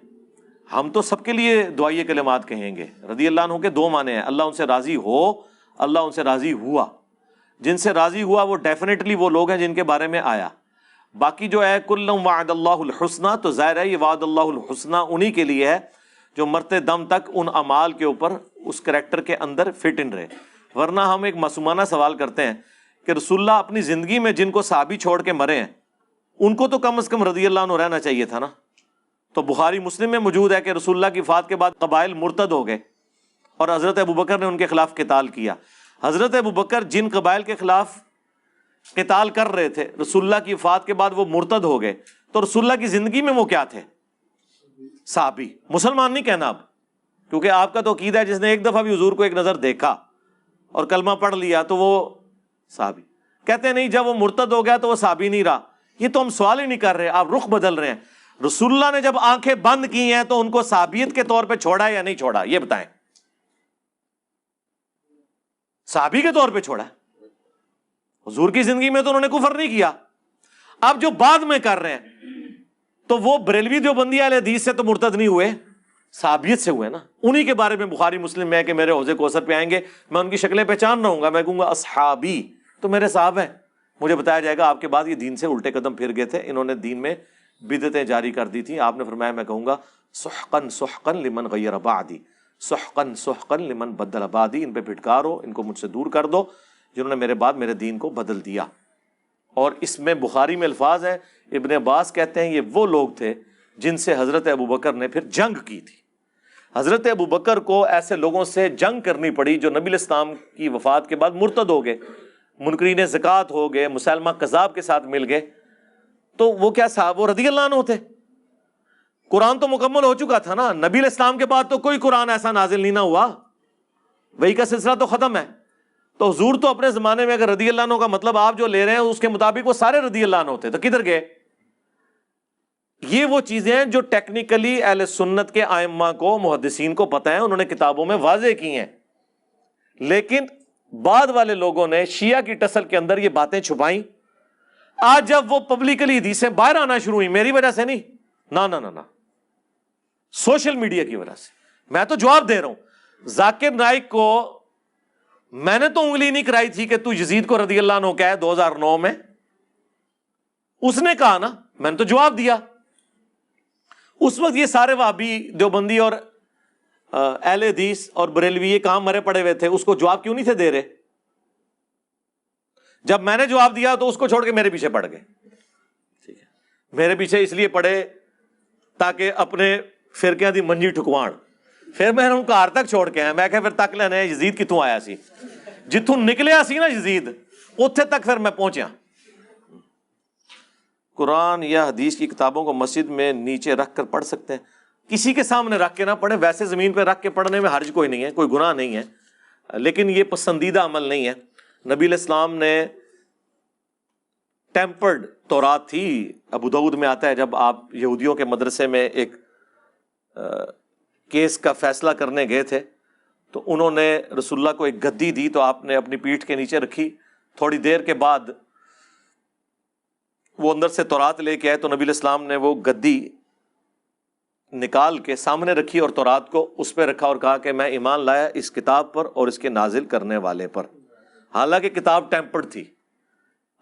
A: ہم تو سب کے لیے دعائیہ کلمات کہیں گے. رضی اللہ عنہ کے دو معنی ہیں, اللہ ان سے راضی ہو, اللہ ان سے راضی ہوا. جن سے راضی ہوا وہ ڈیفینیٹلی وہ لوگ ہیں جن کے بارے میں آیا. باقی جو ہے کلم وعد اللہ الحسنہ, تو ظاہر ہے یہ وعد اللہ الحسنہ انہی کے لیے ہے جو مرتے دم تک ان اعمال کے اوپر اس کریکٹر کے اندر فٹ ان رہے. ورنہ ہم ایک معصومانہ سوال کرتے ہیں کہ رسول اللہ اپنی زندگی میں جن کو صحابی چھوڑ کے مرے ہیں ان کو تو کم از کم رضی اللہ عنہ رہنا چاہیے تھا نا. تو بخاری مسلم میں موجود ہے کہ رسول اللہ کی وفات کے بعد قبائل مرتد ہو گئے اور حضرت ابوبکر نے ان کے خلاف قتال کیا. حضرت ابوبکر جن قبائل کے خلاف قتال کر رہے تھے, رسول اللہ کی وفات کے بعد وہ مرتد ہو گئے, تو رسول اللہ کی زندگی میں وہ کیا تھے؟ صحابی. مسلمان نہیں کہنا اب, کیونکہ آپ کا تو عقیدہ ہے جس نے ایک دفعہ بھی حضور کو ایک نظر دیکھا اور کلمہ پڑھ لیا تو وہ صحابی. کہتے نہیں جب وہ مرتد ہو گیا تو وہ صحابی نہیں رہا. یہ تو ہم سوال ہی نہیں کر رہے, آپ رخ بدل رہے ہیں. رسول اللہ نے جب آنکھیں بند کی ہیں تو ان کو صحابیت کے طور پہ چھوڑا ہے یا نہیں چھوڑا, یہ بتائیں. صحابی کے طور پہ چھوڑا ہے. حضور کی زندگی میں تو انہوں نے کفر نہیں کیا. اب جو بعد میں کر رہے ہیں تو وہ بریلوی دیوبندی اہل حدیث سے تو مرتد نہیں ہوئے, صحابیت سے ہوئے نا. انہی کے بارے میں بخاری مسلم میں ہے کہ میرے حوض کوثر پہ آئیں گے, میں ان کی شکلیں پہچان رہا ہوں گا, میں کہوں گا اصحابی, تو میرے صاحب ہیں. مجھے بتایا جائے گا آپ کے بعد یہ دین سے الٹے قدم پھر گئے تھے, انہوں نے دین میں بدعتیں جاری کر دی تھیں. آپ نے فرمایا میں کہوں گا سحقن سحقن لمن غیر بعدی, سحقن سحقن لمن بدل بعدی. ان پہ پھٹکارو, ان کو مجھ سے دور کر دو جنہوں نے میرے بعد میرے دین کو بدل دیا. اور اس میں بخاری میں الفاظ ہیں, ابن عباس کہتے ہیں یہ وہ لوگ تھے جن سے حضرت ابوبکر نے پھر جنگ کی تھی. حضرت ابوبکر کو ایسے لوگوں سے جنگ کرنی پڑی جو نبی الاسلام کی وفات کے بعد مرتد ہو گئے, منکرین زکوٰۃ ہو گئے, مسلمہ کذاب کے ساتھ مل گئے. تو وہ کیا صاحب وہ رضی اللہ عنہ ہوتے. قرآن تو مکمل ہو چکا تھا نا, نبی الاسلام کے بعد تو کوئی قرآن ایسا نازل نہیں نہ ہوا, وہی کا سلسلہ تو ختم ہے. تو حضور تو اپنے زمانے میں اگر رضی اللہ عنہ کا مطلب آپ جو لے رہے ہیں اس کے مطابق وہ سارے رضی اللہ عنہ ہوتے, تو کدھر گئے؟ یہ وہ چیزیں ہیں جو ٹیکنیکلی اہل سنت کے ائمہ کو, محدثین کو پتہ ہے, انہوں نے کتابوں میں واضح کی ہیں. لیکن بعد والے لوگوں نے شیعہ کی ٹسل کے اندر یہ باتیں چھپائیں. آج جب وہ پبلکلی حدیثیں باہر آنا شروع ہوئی, میری وجہ سے نہیں, نہ سوشل میڈیا کی وجہ سے. میں تو جواب دے رہا ہوں, ذاکر نائک کو میں نے تو انگلی نہیں کرائی تھی کہ تو یزید کو رضی اللہ عنہ کہے 2009 میں, اس نے کہا نا, میں نے تو جواب دیا. اس وقت یہ سارے وہابی دیوبندی اور اہل حدیث اور بریلوی یہ کام مرے پڑے ہوئے تھے, اس کو جواب کیوں نہیں تھے دے رہے؟ جب میں نے جواب دیا تو اس کو چھوڑ کے میرے پیچھے پڑ گئے. ٹھیک ہے, میرے پیچھے اس لیے پڑے تاکہ اپنے فرقیاں دی منجی ٹھکوان. پھر میں نے ان کو ہار تک چھوڑ کے آیا, میں کہ پھر تک لینے یزید کتوں آیا سی, جتوں نکلیا سی نا یزید اتھے تک پھر میں پہنچیا. قرآن یا حدیث کی کتابوں کو مسجد میں نیچے رکھ کر پڑھ سکتے ہیں, کسی کے سامنے رکھ کے نہ پڑھیں. ویسے زمین پہ رکھ کے پڑھنے میں حرج کوئی نہیں ہے, کوئی گناہ نہیں ہے, لیکن یہ پسندیدہ عمل نہیں ہے. نبی علیہ السلام نے ٹیمپرڈ تورات تھی, ابو داؤد میں آتا ہے جب آپ یہودیوں کے مدرسے میں ایک کیس کا فیصلہ کرنے گئے تھے تو انہوں نے رسول اللہ کو ایک گدی دی, تو آپ نے اپنی پیٹھ کے نیچے رکھی. تھوڑی دیر کے بعد وہ اندر سے تورات لے کے آئے تو نبی علیہ السلام نے وہ گدی نکال کے سامنے رکھی اور تورات کو اس پہ رکھا اور کہا کہ میں ایمان لایا اس کتاب پر اور اس کے نازل کرنے والے پر. حالانکہ کتاب ٹیمپرڈ تھی,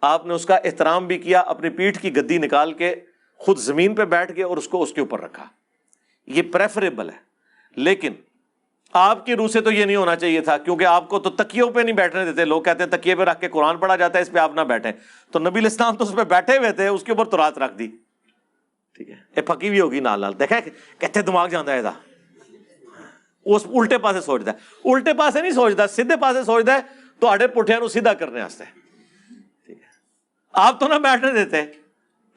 A: آپ نے اس کا احترام بھی کیا, اپنی پیٹھ کی گدی نکال کے خود زمین پہ بیٹھ گئے اور اس کو اس کے اوپر رکھا. یہ پریفریبل ہے, لیکن آپ کی روح سے تو یہ نہیں ہونا چاہیے تھا, کیونکہ آپ کو تو تکیوں پہ نہیں بیٹھنے دیتے. لوگ کہتے ہیں تکیے پہ رکھ کے قرآن پڑھا جاتا ہے, اس پہ آپ نہ بیٹھیں. تو نبی علیہ السلام تو اس پہ بیٹھے ہوئے تھے, اس کے اوپر تورات رکھ دی. ٹھیک ہے, یہ پھکی ہوئی ہوگی نال نال, دیکھیں کہتے دماغ جانا ہے, اس الٹے پاسے سوچتا ہے. الٹے پاسے نہیں سوچتا, سیدھے پاسے سوچتا ہے تو آڑے پٹھیاں نو سیدھا کرنے واسطے. ٹھیک ہے, آپ تو نہ بیٹھنے دیتے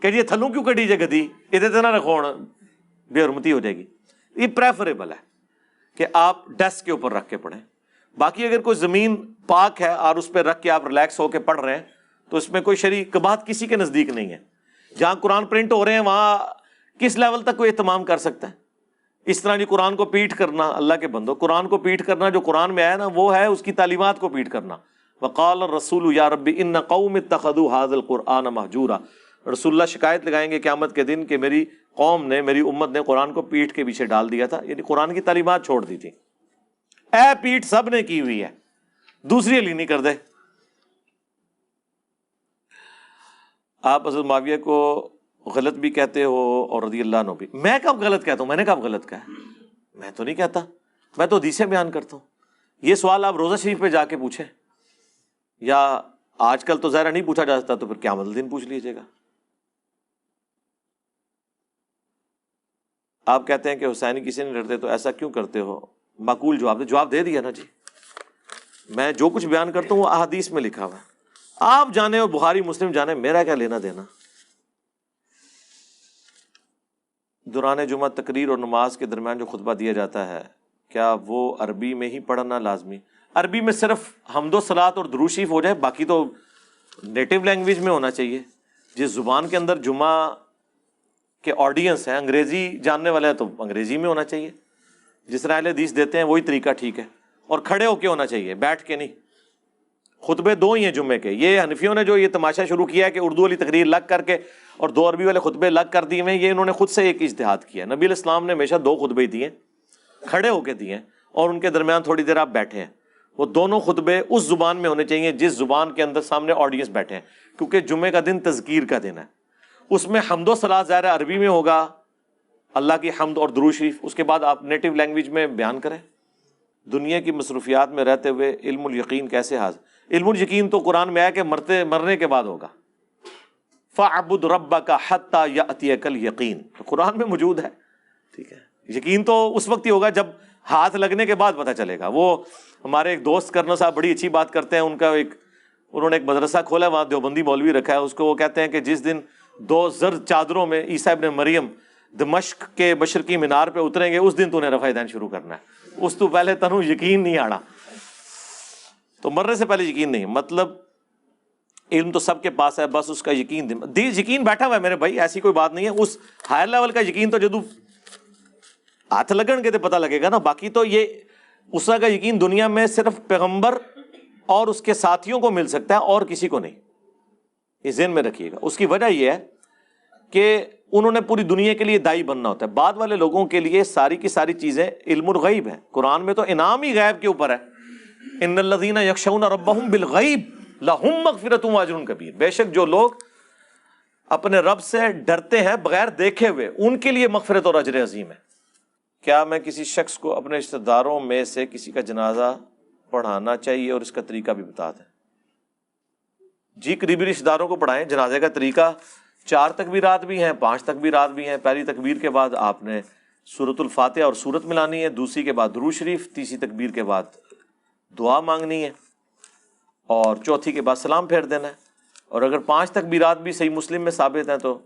A: کہ یہ تھلوں کیوں کٹی جے گدی, ادھر تو نہ رکھو, بے حرمتی ہو جائے گی. یہ پریفریبل ہے کہ آپ ڈیسک کے اوپر رکھ کے پڑھیں. باقی اگر کوئی زمین پاک ہے اور اس پہ رکھ کے آپ ریلیکس ہو کے پڑھ رہے ہیں تو اس میں کوئی شرعی بات کسی کے نزدیک نہیں ہے. جہاں قرآن پرنٹ ہو رہے ہیں وہاں کس لیول تک کوئی اہتمام کر سکتا ہے؟ اس طرح نہیں قرآن کو پیٹ کرنا. اللہ کے بندو, قرآن کو پیٹ کرنا جو قرآن میں آیا نا وہ ہے اس کی تعلیمات کو پیٹ کرنا. وقال الرسول یا رب ان قوم اتخذوا هذا القرآن مہجورا. رسول اللہ شکایت لگائیں گے قیامت کے دن کہ میری قوم نے، میری امت نے قرآن کو پیٹھ کے پیچھے ڈال دیا تھا، یعنی قرآن کی تعلیمات چھوڑ دی تھی. اے پیٹھ سب نے کی ہوئی ہے، دوسری علی نہیں کر دے. آپ حضرت معاویہ کو غلط بھی کہتے ہو اور رضی اللہ عنہ بھی. میں کب غلط کہتا ہوں؟ میں نے کب غلط کہا؟ میں تو نہیں کہتا، میں تو حدیثیں بیان کرتا ہوں. یہ سوال آپ روزہ شریف پہ جا کے پوچھیں، یا آج کل تو ظاہر نہیں پوچھا جا سکتا، تو پھر قیامت الدین پوچھ لیجیے گا. آپ کہتے ہیں کہ حسینی کسی نہیں لڑتے، تو ایسا کیوں کرتے ہو؟ معقول جواب دے دیا نا جی. میں جو کچھ بیان کرتا ہوں وہ احادیث میں لکھا ہوا ہے، آپ جانے اور بخاری مسلم جانے، میرا کیا لینا دینا. دوران جمعہ تقریر اور نماز کے درمیان جو خطبہ دیا جاتا ہے، کیا وہ عربی میں ہی پڑھنا لازمی؟ عربی میں صرف حمد و صلات اور درود شریف ہو جائے، باقی تو نیٹو لینگویج میں ہونا چاہیے. جس زبان کے اندر جمعہ کے آڈینس ہیں، انگریزی جاننے والے ہیں، تو انگریزی میں ہونا چاہیے. جس طرح اہل حدیث دیتے ہیں وہی طریقہ ٹھیک ہے. اور کھڑے ہو کے ہونا چاہیے، بیٹھ کے نہیں. خطبے دو ہی ہیں جمعے کے. یہ حنفیوں نے جو یہ تماشا شروع کیا ہے کہ اردو والی تقریر الگ کر کے اور دو عربی والے خطبے الگ کر دیے ہیں، یہ انہوں نے خود سے ایک اجتہاد کیا. نبی علیہ السلام نے ہمیشہ دو خطبے دیے، کھڑے ہو کے دیے، اور ان کے درمیان تھوڑی دیر آپ بیٹھے ہیں. وہ دونوں خطبے اس زبان میں ہونے چاہیے جس زبان کے اندر سامنے آڈینس بیٹھے ہیں، کیونکہ جمعے کا دن تذکیر کا دن ہے. اس میں حمد و صلات ظاہر عربی میں ہوگا، اللہ کی حمد اور درود شریف، اس کے بعد آپ نیٹو لینگویج میں بیان کریں. دنیا کی مصروفیات میں رہتے ہوئے علم الیقین کیسے حاصل؟ علم الیقین تو قرآن میں آیا کہ مرنے کے بعد ہوگا. فَاعْبُدْ رَبَّكَ حَتَّى يَأْتِيَكَ الْيَقِينُ، تو قرآن میں موجود ہے. ٹھیک ہے، یقین تو اس وقت ہی ہوگا جب ہاتھ لگنے کے بعد پتہ چلے گا. وہ ہمارے ایک دوست کرنل صاحب بڑی اچھی بات کرتے ہیں. انہوں نے ایک مدرسہ کھولا ہے، وہاں دیوبندی مولوی رکھا ہے. اس کو وہ کہتے ہیں کہ جس دن 2 زرد چادروں میں عیسیٰ ابن مریم دمشق کے مشرقی مینار پہ اتریں گے، اس دن تو نے رفع دین شروع کرنا ہے. اس تو پہلے تنو یقین نہیں آنا. تو مرنے سے پہلے یقین نہیں، مطلب علم تو سب کے پاس ہے، بس اس کا یقین یقین بیٹھا ہوا ہے میرے بھائی، ایسی کوئی بات نہیں ہے. اس ہائر لیول کا یقین تو جدو ہاتھ لگن گے تو پتہ لگے گا نا. باقی تو یہ اس کا یقین دنیا میں صرف پیغمبر اور اس کے ساتھیوں کو مل سکتا ہے، اور کسی کو نہیں. یہ ذہن میں رکھیے گا. اس کی وجہ یہ ہے کہ انہوں نے پوری دنیا کے لیے دائی بننا ہوتا ہے. بعد والے لوگوں کے لیے ساری کی ساری چیزیں علم الغیب ہیں. قرآن میں تو انعام ہی غیب کے اوپر ہے. ان الذین یخشون ربہم بالغیب لہم مغفرۃ واجر کبیر. بے شک جو لوگ اپنے رب سے ڈرتے ہیں بغیر دیکھے ہوئے، ان کے لیے مغفرت اور اجر عظیم ہے. کیا میں کسی شخص کو اپنے رشتہ داروں میں سے کسی کا جنازہ پڑھانا چاہیے، اور اس کا طریقہ بھی بتا دیں؟ جی، قریبی رشتہ داروں کو پڑھائیں. جنازے کا طریقہ 4 تکبیرات بھی ہیں، 5 تکبیرات بھی ہیں. پہلی تکبیر کے بعد آپ نے سورۃ الفاتحہ اور سورت ملانی ہے، دوسری کے بعد درود شریف، تیسری تکبیر کے بعد دعا مانگنی ہے، اور چوتھی کے بعد سلام پھیر دینا ہے. اور اگر 5 تکبیرات بھی صحیح مسلم میں ثابت ہیں تو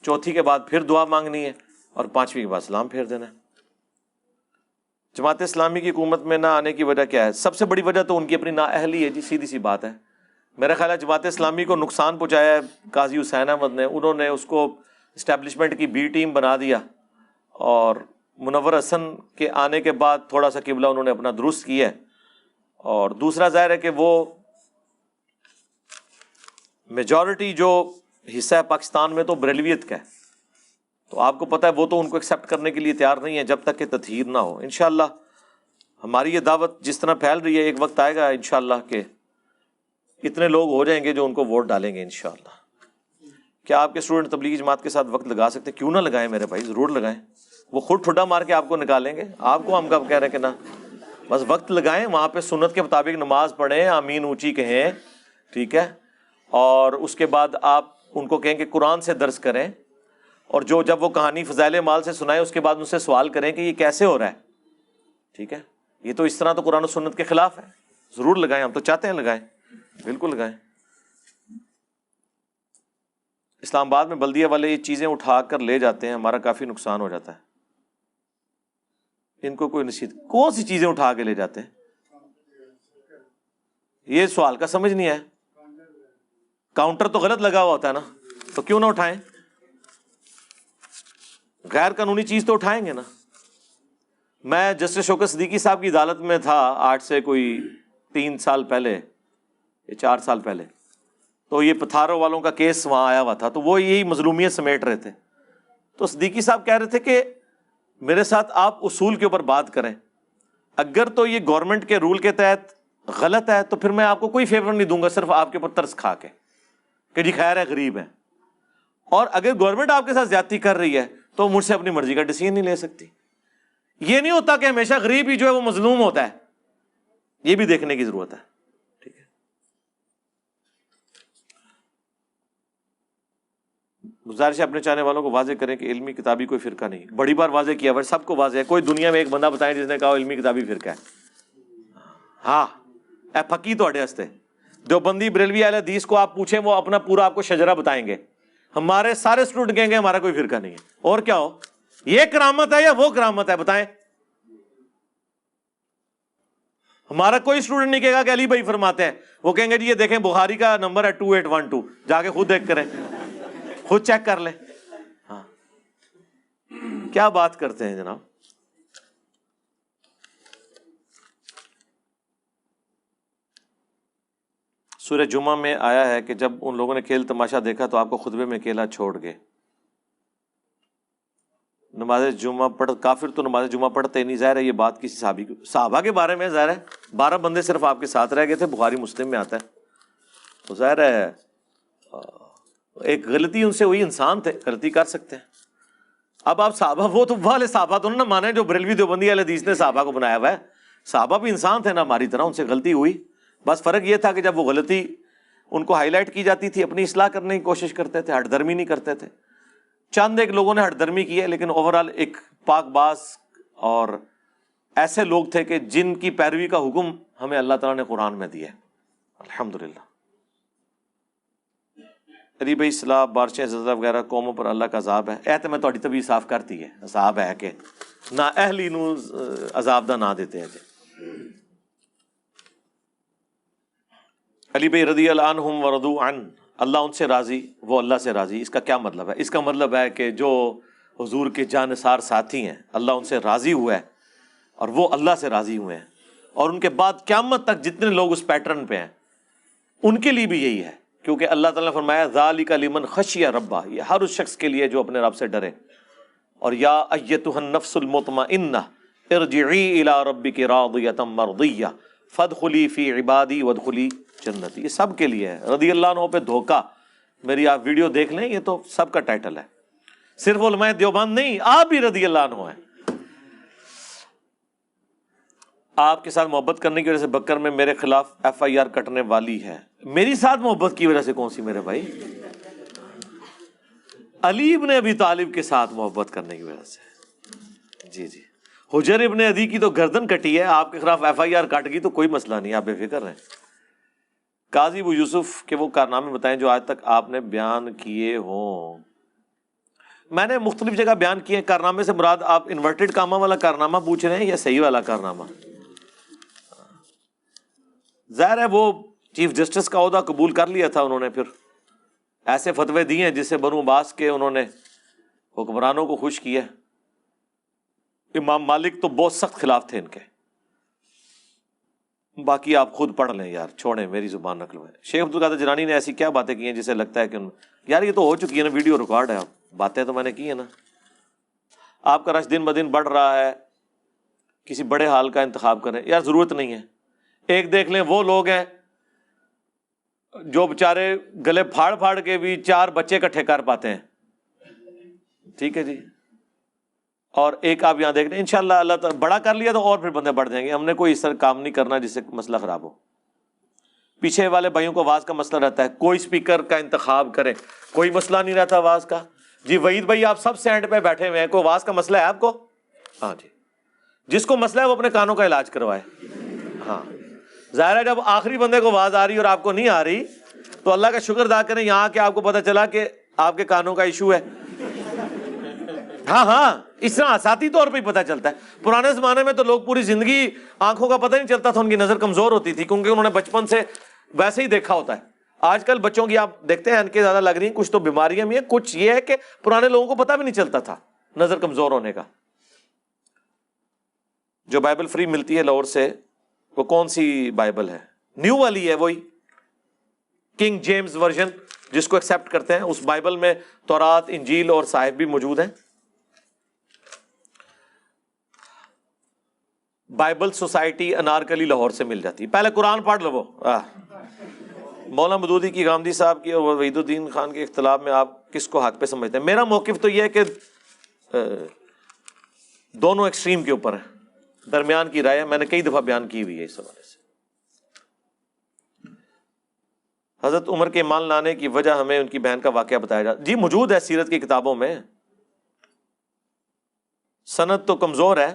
A: چوتھی کے بعد پھر دعا مانگنی ہے، اور 5ویں کے بعد سلام پھیر دینا ہے. جماعت اسلامی کی حکومت میں نہ آنے کی وجہ کیا ہے؟ سب سے بڑی وجہ تو ان کی اپنی نااہلی ہے جی، سیدھی سی بات ہے. میرا خیال ہے جماعت اسلامی کو نقصان پہنچایا ہے قاضی حسین احمد نے. انہوں نے اس کو اسٹیبلشمنٹ کی بی ٹیم بنا دیا، اور منور حسن کے آنے کے بعد تھوڑا سا قبلہ انہوں نے اپنا درست کیا ہے. اور دوسرا ظاہر ہے کہ وہ میجورٹی جو حصہ ہے پاکستان میں تو بریلویت کا ہے، تو آپ کو پتہ ہے وہ تو ان کو ایکسیپٹ کرنے کے لیے تیار نہیں ہے جب تک کہ تطہیر نہ ہو. انشاءاللہ ہماری یہ دعوت جس طرح پھیل رہی ہے، ایک وقت آئے گا انشاءاللہ کہ اتنے لوگ ہو جائیں گے جو ان کو ووٹ ڈالیں گے انشاءاللہ. کیا آپ کے اسٹوڈنٹ تبلیغی جماعت کے ساتھ وقت لگا سکتے؟ کیوں نہ لگائیں میرے بھائی، ضرور لگائیں. وہ خود ٹھڈا مار کے آپ کو نکالیں گے. آپ کو ہم کب کہہ رہے ہیں کہ نہ، بس وقت لگائیں، وہاں پہ سنت کے مطابق نماز پڑھیں، آمین اونچی کہیں، ٹھیک ہے. اور اس کے بعد آپ ان کو کہیں کہ قرآن سے درس کریں، اور جب وہ کہانی فضائل مال سے سنائیں، اس کے بعد ان سے سوال کریں کہ یہ کیسے ہو رہا ہے. ٹھیک ہے، یہ تو اس طرح تو قرآن و سنت کے خلاف ہے. ضرور لگائیں، ہم تو چاہتے ہیں لگائیں، بالکل لگائیں. اسلام آباد میں بلدیہ والے یہ چیزیں اٹھا کر لے جاتے ہیں، ہمارا کافی نقصان ہو جاتا ہے. ان کو کوئی نصیحت؟ کون سی چیزیں اٹھا کے لے جاتے ہیں؟ یہ سوال کا سمجھ نہیں ہے. کاؤنٹر تو غلط لگا ہوا ہوتا ہے نا، تو کیوں نہ اٹھائیں؟ غیر قانونی چیز تو اٹھائیں گے نا. میں جسٹس شوکت صدیقی صاحب کی عدالت میں تھا آج سے کوئی 3 سال پہلے یا 4 سال پہلے، تو یہ پتھاروں والوں کا کیس وہاں آیا ہوا تھا، تو وہ یہی مظلومیت سمیٹ رہے تھے. تو صدیقی صاحب کہہ رہے تھے کہ میرے ساتھ آپ اصول کے اوپر بات کریں، اگر تو یہ گورنمنٹ کے رول کے تحت غلط ہے تو پھر میں آپ کو کوئی فیور نہیں دوں گا، صرف آپ کے اوپر ترس کھا کے کہ جی خیر ہے غریب ہے، اور اگر گورنمنٹ آپ کے ساتھ زیادتی کر رہی ہے تو مجھ سے اپنی مرضی کا ڈیسیژن نہیں لے سکتی۔ یہ نہیں ہوتا کہ ہمیشہ غریب ہی جو ہے وہ مظلوم ہوتا ہے، یہ بھی دیکھنے کی ضرورت ہے، ٹھیک ہے۔ گزارش ہے اپنے چاہنے والوں کو واضح کریں کہ علمی کتابی کوئی فرقہ نہیں، بڑی بار واضح کیا ہوا، سب کو واضح ہے، کوئی دنیا میں ایک بندہ بتائیں جس نے کہا علمی کتابی فرقہ ہے؟ ہاں اے پھکی تو اڈے ہستے دیوبندی بریلوی اہل حدیث کو آپ پوچھیں، وہ اپنا پورا آپ کو شجرہ بتائیں گے، ہمارے سارے اسٹوڈنٹ کہیں گے ہمارا کوئی فرقہ نہیں ہے، اور کیا ہو، یہ کرامت ہے یا وہ کرامت ہے بتائیں؟ ہمارا کوئی اسٹوڈنٹ نہیں کہے گا کہ علی بھائی فرماتے ہیں، وہ کہیں گے جی یہ دیکھیں بخاری کا نمبر ہے 2812، جا کے خود دیکھ کریں، خود چیک کر لیں۔ ہاں کیا بات کرتے ہیں جناب۔ سورہ جمعہ میں آیا ہے کہ جب ان لوگوں نے کھیل تماشا دیکھا تو آپ کو خطبے میں اکیلا چھوڑ گئے۔ نماز جمعہ کافر تو نماز جمعہ پڑھتے نہیں، ظاہر ہے یہ بات کسی صحابہ کے بارے میں، ظاہر ہے 12 بندے صرف آپ کے ساتھ رہ گئے تھے، بخاری مسلم میں آتا ہے، تو ظاہر ہے ایک غلطی ان سے ہوئی، انسان تھے غلطی کر سکتے ہیں۔ اب آپ صحابہ، وہ تو والے صحابہ تو نہ مانے جو بریلوی دیوبندی اہل حدیث نے صحابہ کو بنایا ہوا ہے، صحابہ بھی انسان تھے نا ہماری طرح، ان سے غلطی ہوئی، بس فرق یہ تھا کہ جب وہ غلطی ان کو ہائی لائٹ کی جاتی تھی اپنی اصلاح کرنے کی کوشش کرتے تھے، ہٹ درمی نہیں کرتے تھے۔ چند ایک لوگوں نے ہٹ درمی کی ہے، لیکن اوورآل ایک پاک باز اور ایسے لوگ تھے کہ جن کی پیروی کا حکم ہمیں اللہ تعالیٰ نے قرآن میں دیا ہے، الحمدللہ۔ علی بھائی صلاح بارشیں زلزلہ وغیرہ قوموں پر اللہ کا عذاب ہے، اے تے میں تہاڈی طبیعت صاف کرتی ہے، عذاب ہے کہ نہ اہلی نو عذاب دا نہ دیتے ہیں جی۔ علی بھائی رضی اللہ عنہم ورضوا عنہ، اللہ ان سے راضی وہ اللہ سے راضی، اس کا کیا مطلب ہے؟ اس کا مطلب ہے کہ جو حضور کے جانثار ساتھی ہیں اللہ ان سے راضی ہوا ہے اور وہ اللہ سے راضی ہوئے ہیں، اور ان کے بعد قیامت تک جتنے لوگ اس پیٹرن پہ ہیں ان کے لیے بھی یہی ہے، کیونکہ اللہ تعالیٰ نے فرمایا ذالک لمن خشی ربہ، یہ ہر اس شخص کے لیے جو اپنے رب سے ڈرے۔ اور یا ایتھا النفس المطمئنہ ارجعی الی ربک راضیۃ مرضیہ فادخلی فی عبادی وادخلی جنتی، یہ سب کے لیے ہے۔ رضی اللہ عنہ پہ دھوکہ، میری آپ ویڈیو دیکھ لیں، یہ تو سب کا ٹائٹل ہے، صرف علماء دیوبند نہیں، آپ بھی رضی اللہ عنہ ہیں۔ آپ کے ساتھ محبت کرنے کی وجہ سے بکر میں میرے خلاف FIR کٹنے والی ہے، میری ساتھ محبت کی وجہ سے کون سی میرے بھائی؟ علی ابن ابی طالب کے ساتھ محبت کرنے کی وجہ سے، جی جی۔ حجر ابن عدی کی تو گردن کٹی ہے، آپ کے خلاف FIR کٹ گئی تو کوئی مسئلہ نہیں، آپ بے فکر رہیں۔ قاضی ابو یوسف کے وہ کارنامے بتائیں جو آج تک آپ نے بیان کیے ہوں۔ میں نے مختلف جگہ بیان کیے ہیں، کارنامے سے مراد آپ انورٹڈ کاما والا کارنامہ پوچھ رہے ہیں یا صحیح والا کارنامہ؟ ظاہر ہے وہ چیف جسٹس کا عہدہ قبول کر لیا تھا انہوں نے، پھر ایسے فتوے دیے ہیں جس سے بنو عباس کے انہوں نے حکمرانوں کو خوش کیا۔ امام مالک تو بہت سخت خلاف تھے ان کے، باقی آپ خود پڑھ لیں یار، چھوڑیں میری زبان نقل ہے۔ شیخ عبدالقادر جیلانی نے ایسی کیا باتیں کی ہیں جسے لگتا ہے کہ یار یہ تو ہو چکی ہے نا، ویڈیو ریکارڈ ہے، باتیں تو میں نے کی ہیں نا۔ آپ کا رش دن بدن بڑھ رہا ہے، کسی بڑے حال کا انتخاب کریں، یار ضرورت نہیں ہے۔ ایک دیکھ لیں وہ لوگ ہیں جو بےچارے گلے پھاڑ پھاڑ کے بھی 4 بچے اکٹھے کر پاتے ہیں، ٹھیک ہے جی۔ اور ایک آپ یہاں دیکھ لیں، انشاءاللہ اللہ تعالیٰ بڑا کر لیا تو اور پھر بندے بڑھ جائیں گے۔ ہم نے کوئی اس طرح کام نہیں کرنا جس سے مسئلہ خراب ہو۔ پیچھے والے بھائیوں کو آواز کا مسئلہ رہتا ہے، کوئی اسپیکر کا انتخاب کرے، کوئی مسئلہ نہیں رہتا آواز کا۔ جی وحید بھائی آپ سب سے اینڈ پہ بیٹھے ہوئے ہیں، کوئی آواز کا مسئلہ ہے آپ کو؟ ہاں جی، جس کو مسئلہ ہے وہ اپنے کانوں کا علاج کروائے۔ ہاں ظاہر ہے جب آخری بندے کو آواز آ رہی اور آپ کو نہیں آ رہی تو اللہ کا شکر ادا کریں یہاں کہ آپ کو پتہ چلا کہ آپ کے کانوں کا ایشو ہے۔ ہاں اس طرح ذاتی طور پہ ہی پتہ چلتا ہے۔ پرانے زمانے میں تو لوگ پوری زندگی آنکھوں کا پتہ نہیں چلتا تھا، ان کی نظر کمزور ہوتی تھی کیونکہ انہوں نے بچپن سے ویسے ہی دیکھا ہوتا ہے۔ آج کل بچوں کی آپ دیکھتے ہیں انکیں زیادہ لگ رہی ہیں، کچھ تو بیماریاں بھی ہیں، کچھ یہ ہے کہ پرانے لوگوں کو پتہ بھی نہیں چلتا تھا نظر کمزور ہونے کا۔ جو بائبل فری ملتی ہے لاہور سے، وہ کون سی بائبل ہے؟ نیو والی ہے، وہی کنگ جیمز ورژن جس کو ایکسیپٹ کرتے ہیں۔ اس بائبل میں تورات، انجیل اور صحائف بھی موجود ہیں۔ بائبل سوسائٹی انارکلی لاہور سے مل جاتی ہے. پہلے قرآن پڑھ لو. وہ مولانا مودودی کی غامدی صاحب کی اور وحید الدین خان کے اختلاف میں آپ کس کو حق پہ سمجھتے ہیں؟ میرا موقف تو یہ ہے کہ دونوں ایکسٹریم کے اوپر ہے, درمیان کی رائے ہے. میں نے کئی دفعہ بیان کی ہوئی ہے اس حوالے سے. حضرت عمر کے ایمان لانے کی وجہ ہمیں ان کی بہن کا واقعہ بتایا جاتا. جی موجود ہے سیرت کی کتابوں میں, سند تو کمزور ہے.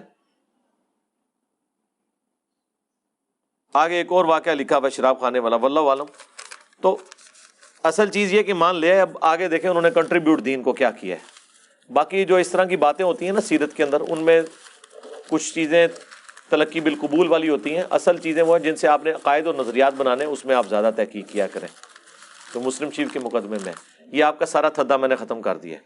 A: آگے ایک اور واقعہ لکھا ہوا شراب خانے والا, واللہ عالم. تو اصل چیز یہ کہ مان لیا, اب آگے دیکھیں انہوں نے کنٹریبیوٹ دین کو کیا کیا ہے. باقی جو اس طرح کی باتیں ہوتی ہیں نا سیرت کے اندر, ان میں کچھ چیزیں تلقی بالقبول والی ہوتی ہیں. اصل چیزیں وہ ہیں جن سے آپ نے عقائد اور نظریات بنانے, اس میں آپ زیادہ تحقیق کیا کریں. تو مسلم شریف کے مقدمے میں یہ آپ کا سارا تھدا میں نے ختم کر دیا.